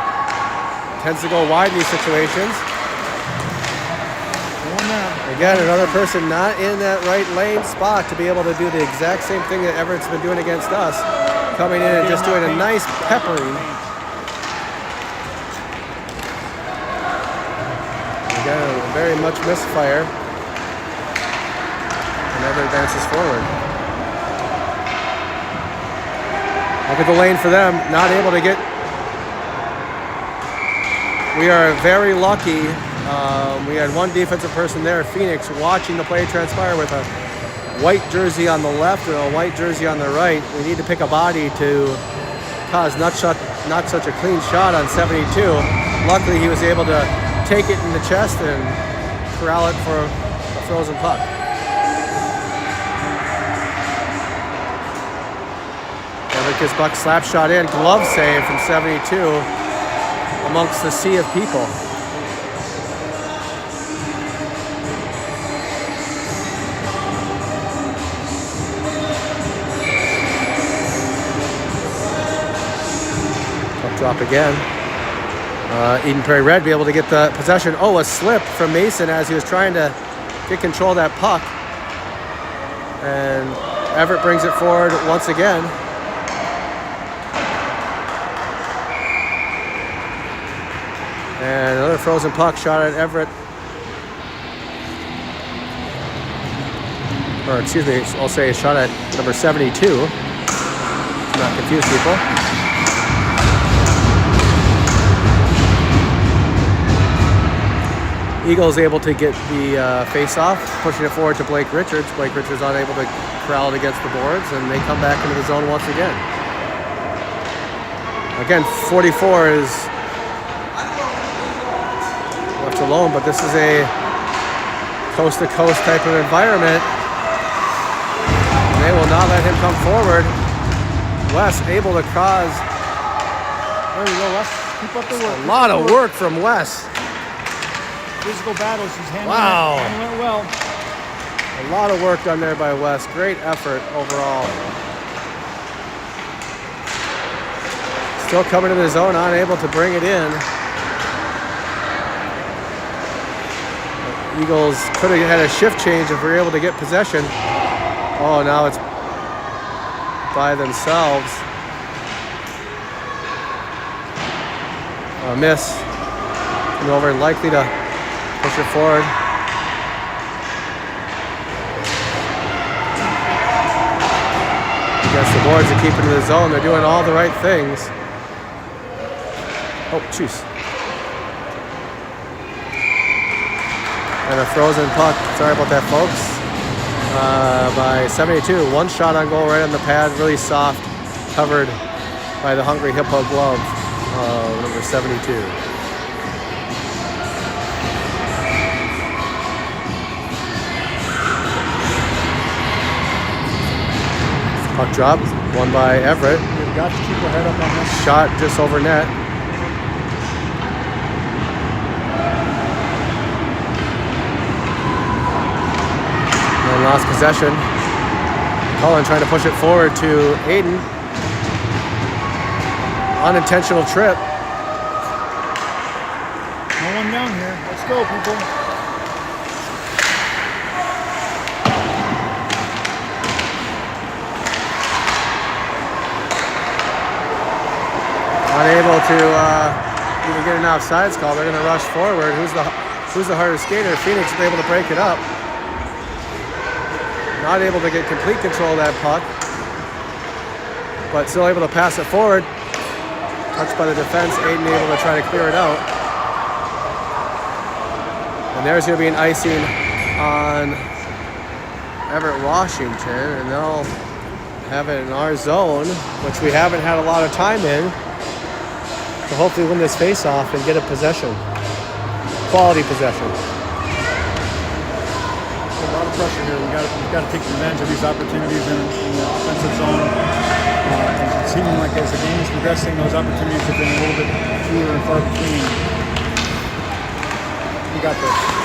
Tends to go wide in these situations. Again, another person not in that right lane spot to be able to do the exact same thing that Everett's been doing against us. Coming in and just doing a nice peppering. Again, very much misfire. And Everett advances forward. Look at the lane for them, not able to get. We are very lucky We had one defensive person there, Phoenix, watching the play transpire with a white jersey on the left and a white jersey on the right. We need to pick a body to cause not such a clean shot on 72. Luckily, he was able to take it in the chest and corral it for a frozen puck. Because Buck slap shot in, glove save from 72 amongst the sea of people. Puck drop again. Eden Prairie Red be able to get the possession. Oh, a slip from Mason as he was trying to get control of that puck. And Everett brings it forward once again. And another frozen puck shot at Everett. Or excuse me, I'll say a shot at number 72. To not confuse people. Eagles able to get the face-off, pushing it forward to Blake Richards. Blake Richards unable to corral it against the boards, and they come back into the zone once again. Again, 44 is left alone, but this is a coast-to-coast type of environment. And they will not let him come forward. Wes able to cause... There you go, Wes. Keep up the work. A lot of work from Wes. Physical battles, he's handling it well. A lot of work done there by Wes. Great effort overall. Still coming to the zone, unable to bring it in. Eagles could have had a shift change if we were able to get possession. Oh, now it's by themselves. A miss. Coming over, likely to push it forward. Against the boards to keep it in the zone. They're doing all the right things. Oh, jeez. And a frozen puck. Sorry about that, folks. By 72. One shot on goal right on the pad. Really soft. Covered by the Hungry Hippo glove. Number 72. Puck drop. Won by Everett. You've got to keep your head up on this. Shot just over net. And lost possession. Cullen trying to push it forward to Aiden. Unintentional trip. No one down here. Let's go, people. Unable to even get an offsides call. They're going to rush forward. Who's the harder skater? Phoenix is able to break it up. Not able to get complete control of that puck, but still able to pass it forward. Touched by the defense. Aiden able to try to clear it out. And there's going to be an icing on Everett Washington, and they'll have it in our zone, which we haven't had a lot of time in. To hopefully win this face-off and get a possession. Quality possession. A lot of pressure here. We've got to take advantage of these opportunities in the offensive zone. It's seeming like as the game is progressing, those opportunities have been a little bit fewer and far between. We got this.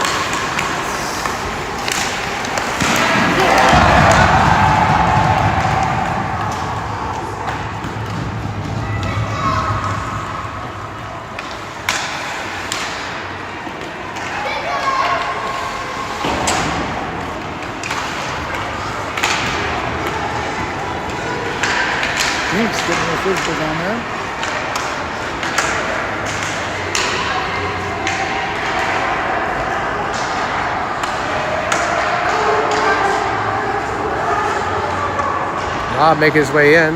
Getting their physical down there. Rob making his way in.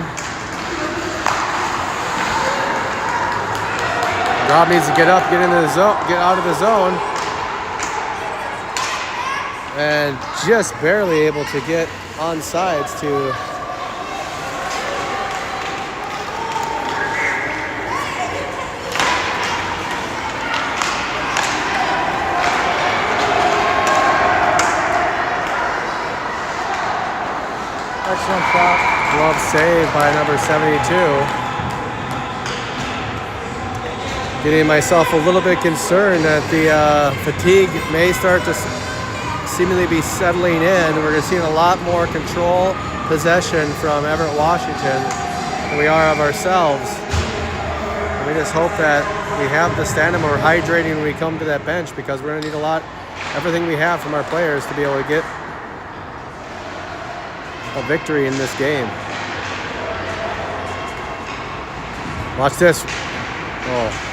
Rob needs to get up, get into the zone, get out of the zone. and just barely able to get on sides to Excellent shot. glove save by number 72. Getting myself a little bit concerned that the fatigue may start to seemingly be settling in. We're going to see a lot more control, possession from Everett, Washington than we are of ourselves. And we just hope that we have the stamina, we're hydrating when we come to that bench, because we're going to need everything we have from our players to be able to get a victory in this game. Watch this. Oh.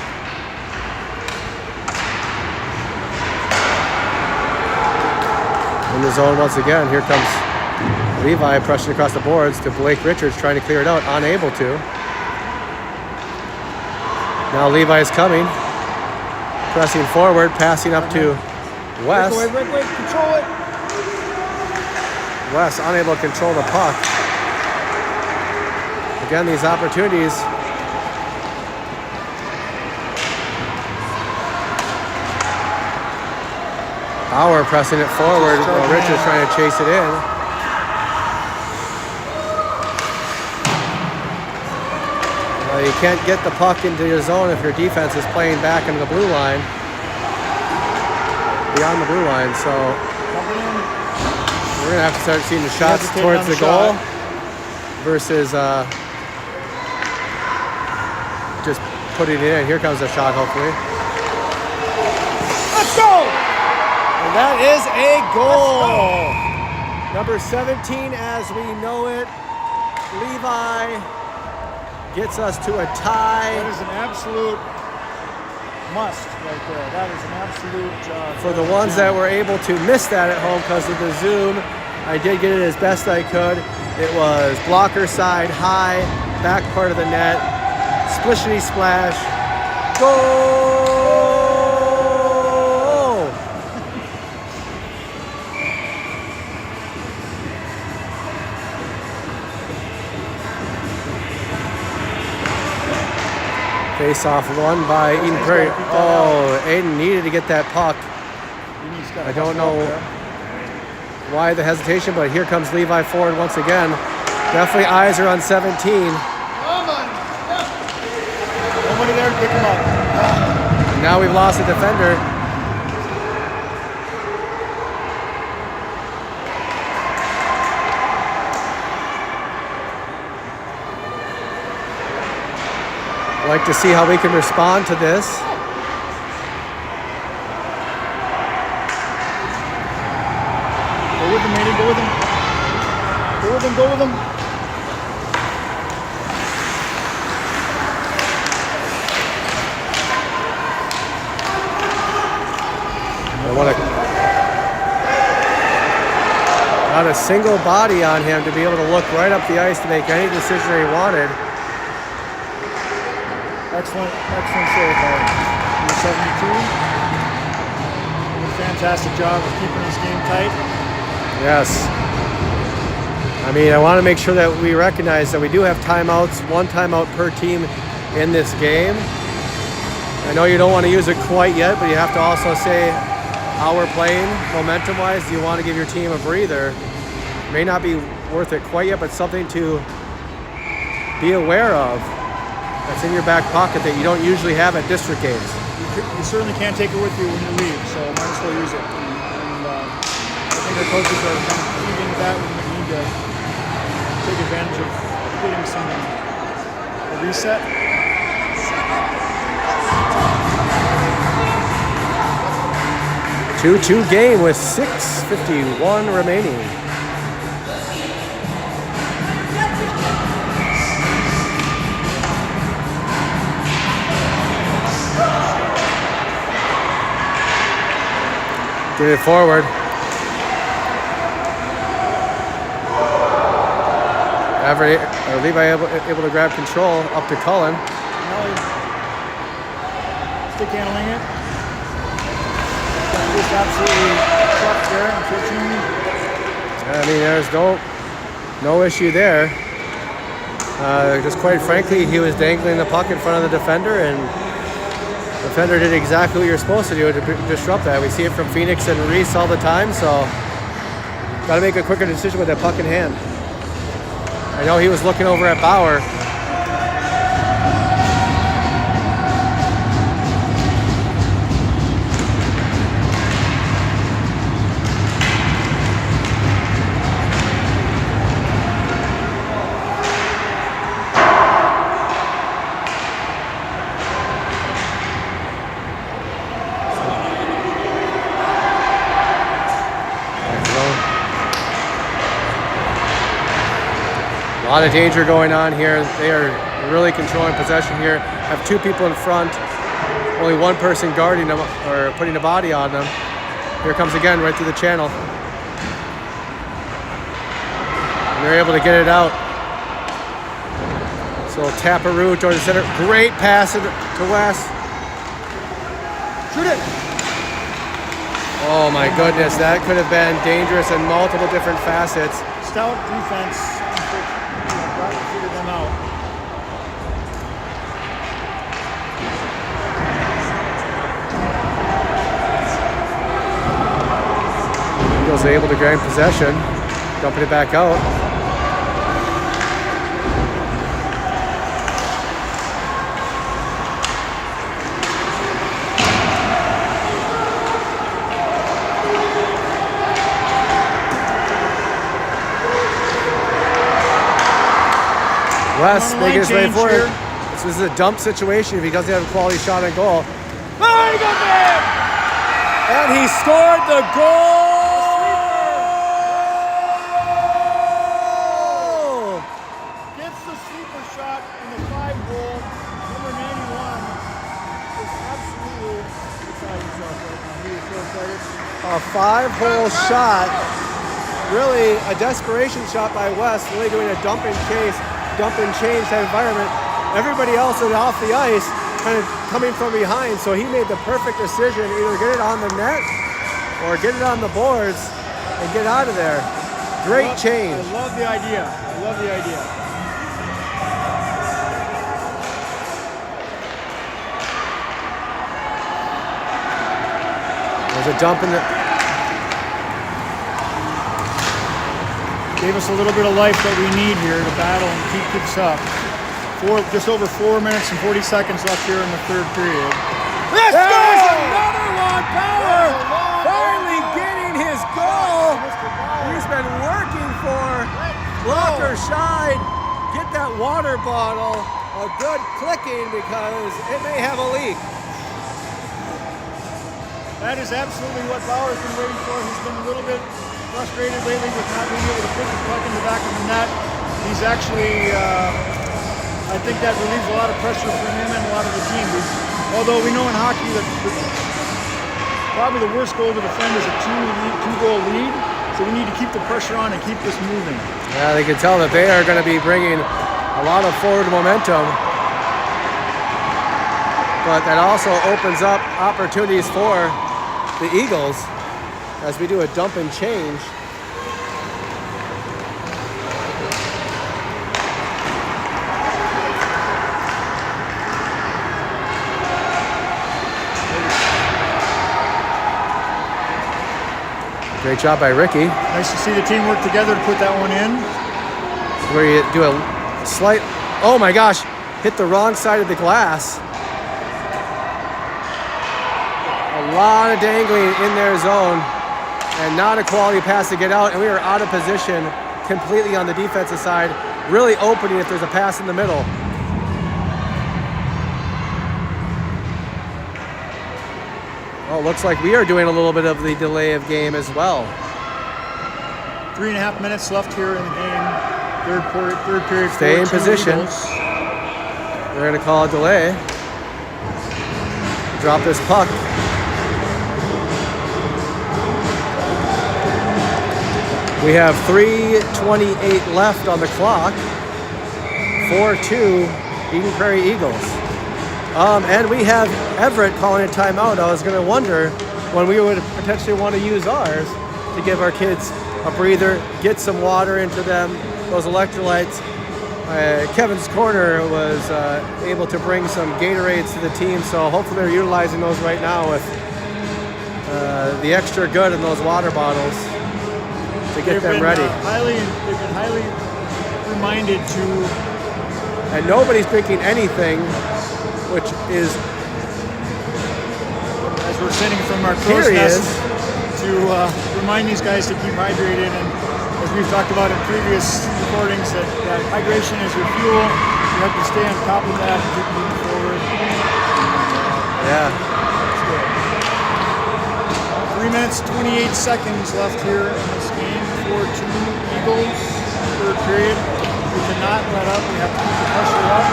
In the zone once again. Here comes Levi pressing across the boards to Blake Richards, trying to clear it out, unable to. Now Levi is coming, pressing forward, passing up to Wes. Wait, control it. Wes unable to control the puck. Again, these opportunities. Bauer pressing it forward while Richards trying to chase it in. Well, you can't get the puck into your zone if your defense is playing back into the blue line. Beyond the blue line, so we're gonna have to start seeing the shots towards the goal versus just putting it in. Here comes the shot, hopefully. Let's go! And that is a goal. Number 17, as we know it, Levi gets us to a tie. That is an absolute must right there. That is an absolute for the ones that were able to miss that at home because of the Zoom. I did get it as best I could. It was blocker side, high, back part of the net, splishity splash, goal! Face off won by Eden Prairie. Oh, Aiden needed to get that puck. I don't know why the hesitation, but here comes Levi forward once again. Definitely eyes are on 17. Nobody there to pick him up. Now we've lost a defender. I'd like to see how we can respond to this. Go with him, Aiden. Go with him. Go with him. Go with him. Not a single body on him to be able to look right up the ice to make any decision he wanted. Excellent save by number 72. Did a fantastic job of keeping this game tight. Yes. I mean, I want to make sure that we recognize that we do have timeouts, one timeout per team in this game. I know you don't want to use it quite yet, but you have to also say how we're playing momentum-wise. Do you want to give your team a breather? May not be worth it quite yet, but something to be aware of. That's in your back pocket that you don't usually have at district games. You certainly can't take it with you when you leave, so might as well use it. And I think our coaches are kind of feeding into that. We need to take advantage of getting a reset. Two game with 6:51 remaining. Get it forward. Levi able to grab control up to Cullen. Stick handling it. Just absolutely disrupt there, unfortunately. I mean, there's no issue there. Just quite frankly, he was dangling the puck in front of the defender, and the defender did exactly what you're supposed to do to disrupt that. We see it from Phoenix and Reese all the time, so got to make a quicker decision with that puck in hand. I know he was looking over at Bauer. A lot of danger going on here. They are really controlling possession here. Have two people in front, only one person guarding them or putting a body on them. Here comes again right through the channel. And they're able to get it out. So Taparoo towards the center. Great pass to Wes. Shoot it! Oh my goodness, that could have been dangerous in multiple different facets. Stout defense. Figured them out. Eagles are able to gain possession, dumping it back out. Wes making his way forward. This is a dump situation if he doesn't have a quality shot on goal. Oh, he got there! And he scored the goal! Gets the sleeper shot in the 5-goal. Number 91 is absolutely beside himself right now. He is so excited. A 5-hole shot. Really a desperation shot by Wes, really doing a dump and change type environment. Everybody else is off the ice, kind of coming from behind, so he made the perfect decision, either get it on the net or get it on the boards and get out of there. Great change. I love the idea. I love the idea. There's a dump in the... Gave us a little bit of life that we need here to battle and keep this up. Just over 4 minutes and 40 seconds left here in the third period. This goes another one! Power finally getting his goal. He's been working for blocker side. Get that water bottle. A good clicking because it may have a leak. That is absolutely what Bauer's been waiting for. He's been a little bit frustrated lately with not being able to put the puck in the back of the net. He's actually, I think that relieves a lot of pressure from him and a lot of the team. Although we know in hockey that probably the worst goal to defend is a two-goal lead. So we need to keep the pressure on and keep this moving. Yeah, they can tell that they are going to be bringing a lot of forward momentum. But that also opens up opportunities for the Eagles as we do a dump and change. Great job by Ricky. Nice to see the team work together to put that one in. Where you do a slight, oh my gosh, hit the wrong side of the glass. A lot of dangling in their zone and not a quality pass to get out, and we are out of position completely on the defensive side, really opening if there's a pass in the middle. Oh, looks like we are doing a little bit of the delay of game as well. 3.5 minutes left here in the game. Third period. Stay in position. Eagles. They're going to call a delay. Drop this puck. We have 3:28 left on the clock. 4-2 Eden Prairie Eagles. And we have Everett calling a timeout. I was going to wonder when we would potentially want to use ours to give our kids a breather, get some water into them, those electrolytes. Kevin's Corner was able to bring some Gatorades to the team, so hopefully they're utilizing those right now with the extra good in those water bottles to get them ready. They've been highly reminded to. And nobody's drinking anything, which is, as we're sitting from our crow's nest, to remind these guys to keep hydrated. And as we've talked about in previous recordings, that hydration is your fuel. You have to stay on top of that and keep moving forward. Yeah. That's good. 3 minutes, 28 seconds left here in this game for 2 Eagles, third period. We cannot let up. We have to keep the pressure up.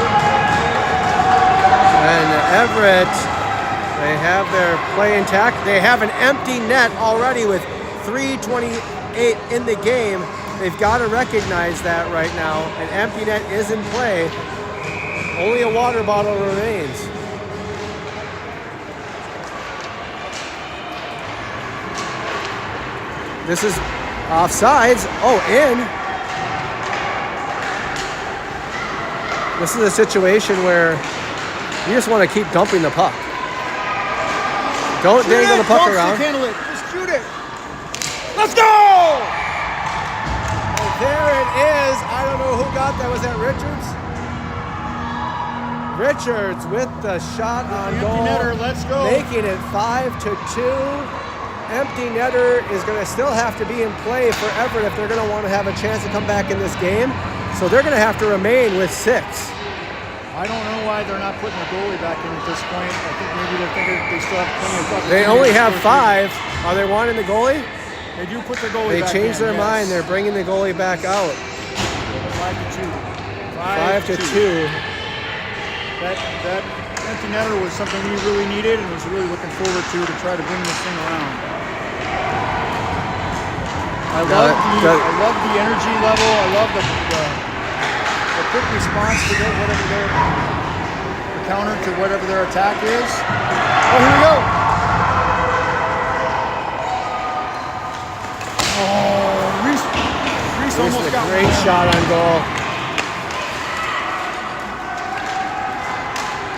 And Everett, they have their play intact. They have an empty net already with 3:28 in the game. They've got to recognize that right now. An empty net is in play. Only a water bottle remains. This is offsides. Oh, in. This is a situation where you just want to keep dumping the puck. Don't dangle the puck around. Handle it. Just shoot it. Let's go! And there it is. I don't know who got that. Was that Richards? Richards with the shot on goal. Empty netter. Let's go. Making it 5-2. Empty netter is going to still have to be in play for Everett if they're going to want to have a chance to come back in this game. So they're going to have to remain with 6. I don't know why they're not putting the goalie back in at this point. I think maybe they're thinking they still have plenty of opportunities. They only have 5. Are they wanting the goalie? They do put their goalie back in. They changed their mind. They're bringing the goalie back out. 5-2. 5-2. That empty netter was something we really needed and was really looking forward to try to bring this thing around. I love the energy level. I love the quick response to whatever their counter to whatever their attack is. Oh, here we go. Oh, Reese almost got great shot on goal.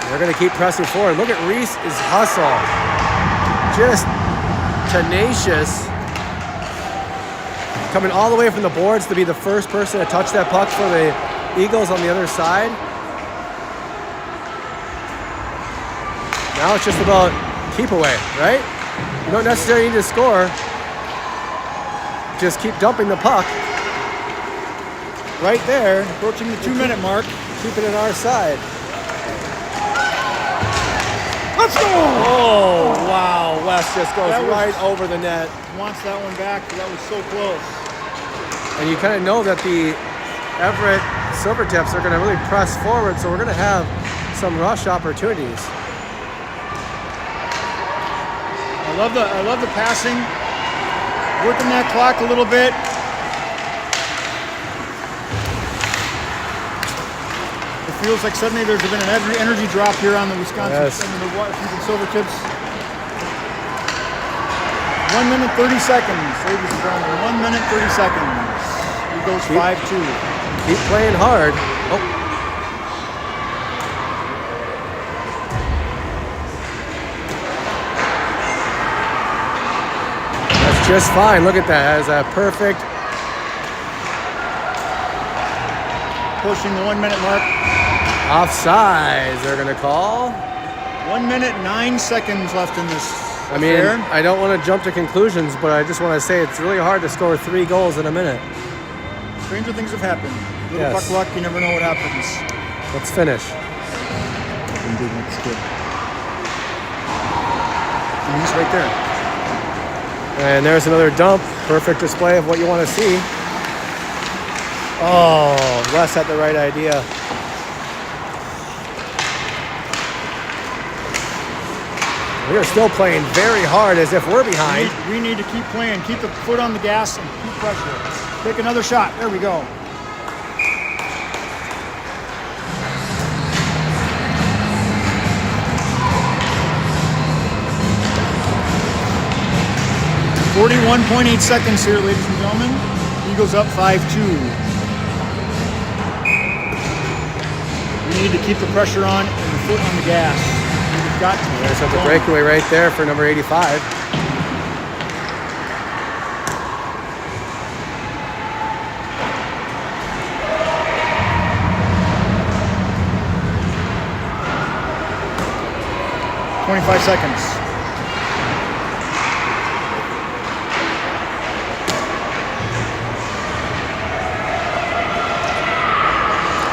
They're going to keep pressing forward. Look at Reese's hustle. Just tenacious. Coming all the way from the boards to be the first person to touch that puck for the Eagles on the other side. Now it's just about keep away, right? You don't necessarily need to score. Just keep dumping the puck. Right there. Approaching the 2-minute mark. Keep it on our side. Let's go! Oh, wow. Wes just goes right over the net. Wants that one back. That was so close. And you kind of know that the Everett Silvertips are going to really press forward, so we're going to have some rush opportunities. I love the passing, working that clock a little bit. It feels like suddenly there's been an energy drop here on the Wisconsin Silvertips. 1 minute 30 seconds, ladies and gentlemen. 1 minute 30 seconds. It goes 5-2. Keep playing hard. Oh. That's just fine. Look at that. That is a perfect. Pushing the 1 minute mark. Offsides, they're going to call. 1 minute 9 seconds left in this. I mean, I don't want to jump to conclusions, but I just want to say it's really hard to score 3 goals in a minute. Stranger things have happened. Little puck luck, you never know what happens. Let's finish. Indeed, that's good. And he's right there. And there's another dump. Perfect display of what you want to see. Oh, Wes had the right idea. We are still playing very hard as if we're behind. We need to keep playing. Keep the foot on the gas and keep pressure. Take another shot. There we go. 41.8 seconds here, ladies and gentlemen. Eagles up 5-2. We need to keep the pressure on and the foot on the gas. We've got to. There's the breakaway right there for number 85. $25 seconds.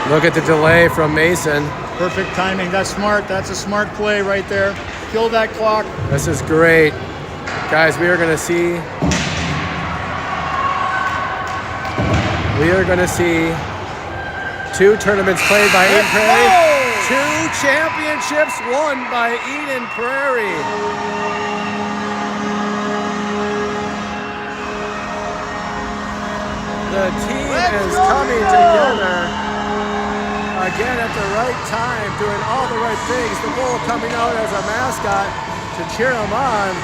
Look at the delay from Mason. Perfect timing. That's smart. That's a smart play right there. Kill that clock. This is great. Guys, we are going to see two tournaments played by Eden Prairie. Two championships won by Eden Prairie. The team is coming together again at the right time, doing all the right things. The bull coming out as a mascot to cheer him on.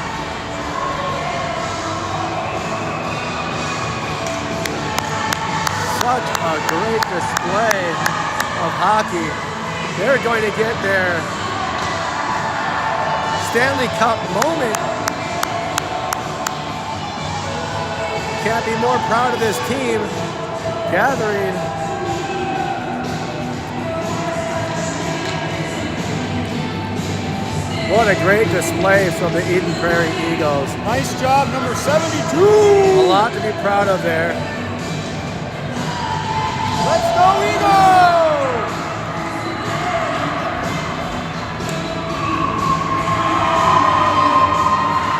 Such a great display of hockey. They're going to get their Stanley Cup moment. Can't be more proud of this team gathering. What a great display from the Eden Prairie Eagles. Nice job, number 72. A lot to be proud of there. Let's go, Eagles!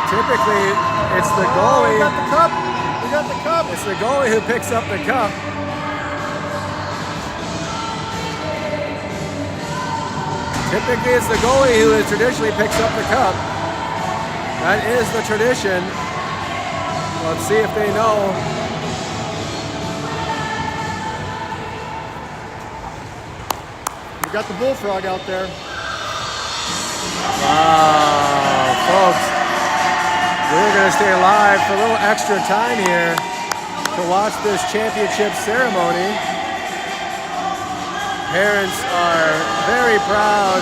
Typically, it's the goalie. We got the cup. We got the cup. It's the goalie who picks up the cup. Typically, it's the goalie who traditionally picks up the cup. That is the tradition. Let's see if they know. We got the bullfrog out there. Wow, folks. We're going to stay live for a little extra time here to watch this championship ceremony. Parents are very proud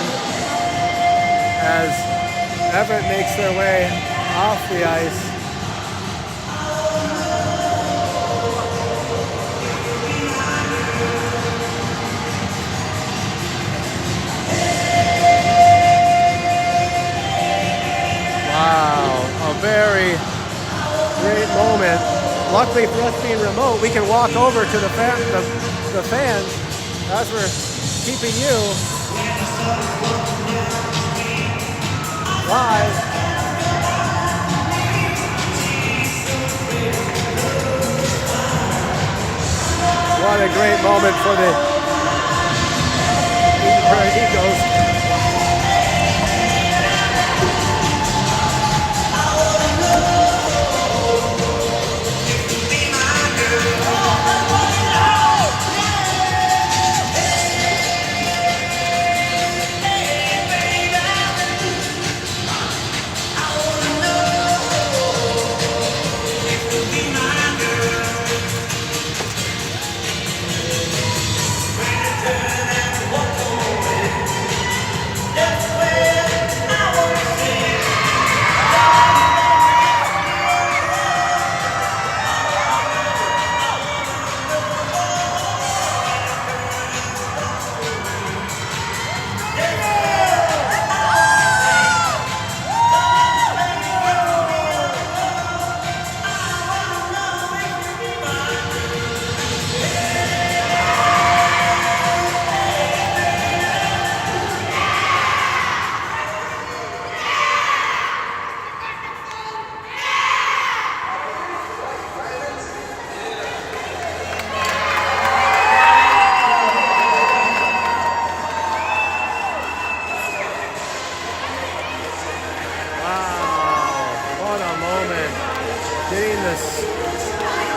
as Everett makes their way off the ice. Wow, a very great moment. Luckily for us being remote, we can walk over to the fans as we're keeping you live. What a great moment for the Eden Prairie Eagles.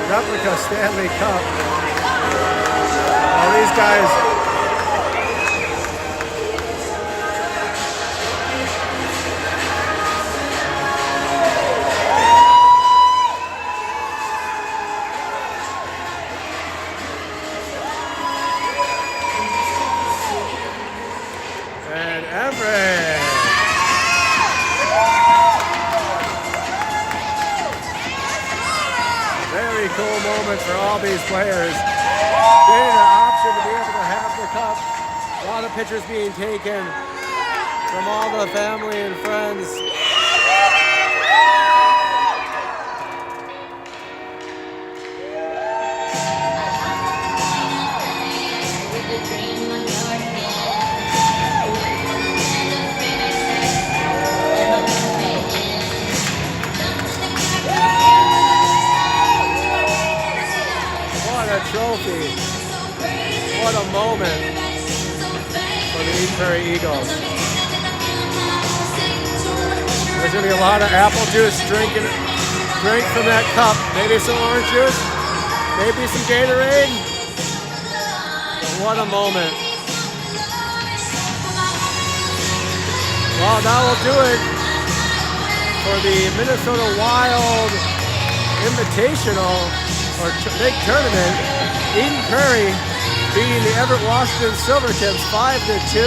Replica Stanley Cup. All these guys. moment for all these players. Getting an option to be able to have the cup. A lot of pictures being taken from all the family and friends. What a trophy. What a moment for the Eden Prairie Eagles. There's going to be a lot of apple juice drink from that cup. Maybe some orange juice. Maybe some Gatorade. But what a moment. Well, that will do it for the Minnesota Wild Invitational or big tournament. Eden Prairie beating the Everett Washington Silvertips 5-2.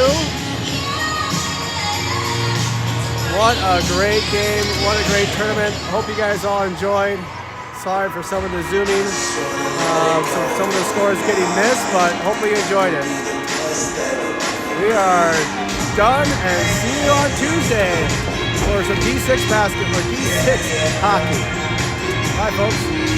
What a great game, what a great tournament. Hope you guys all enjoyed. Sorry for some of the zooming, some of the scores getting missed, but hopefully you enjoyed it. We are done and see you on Tuesday for some D6 basketball, D6 hockey. Bye folks.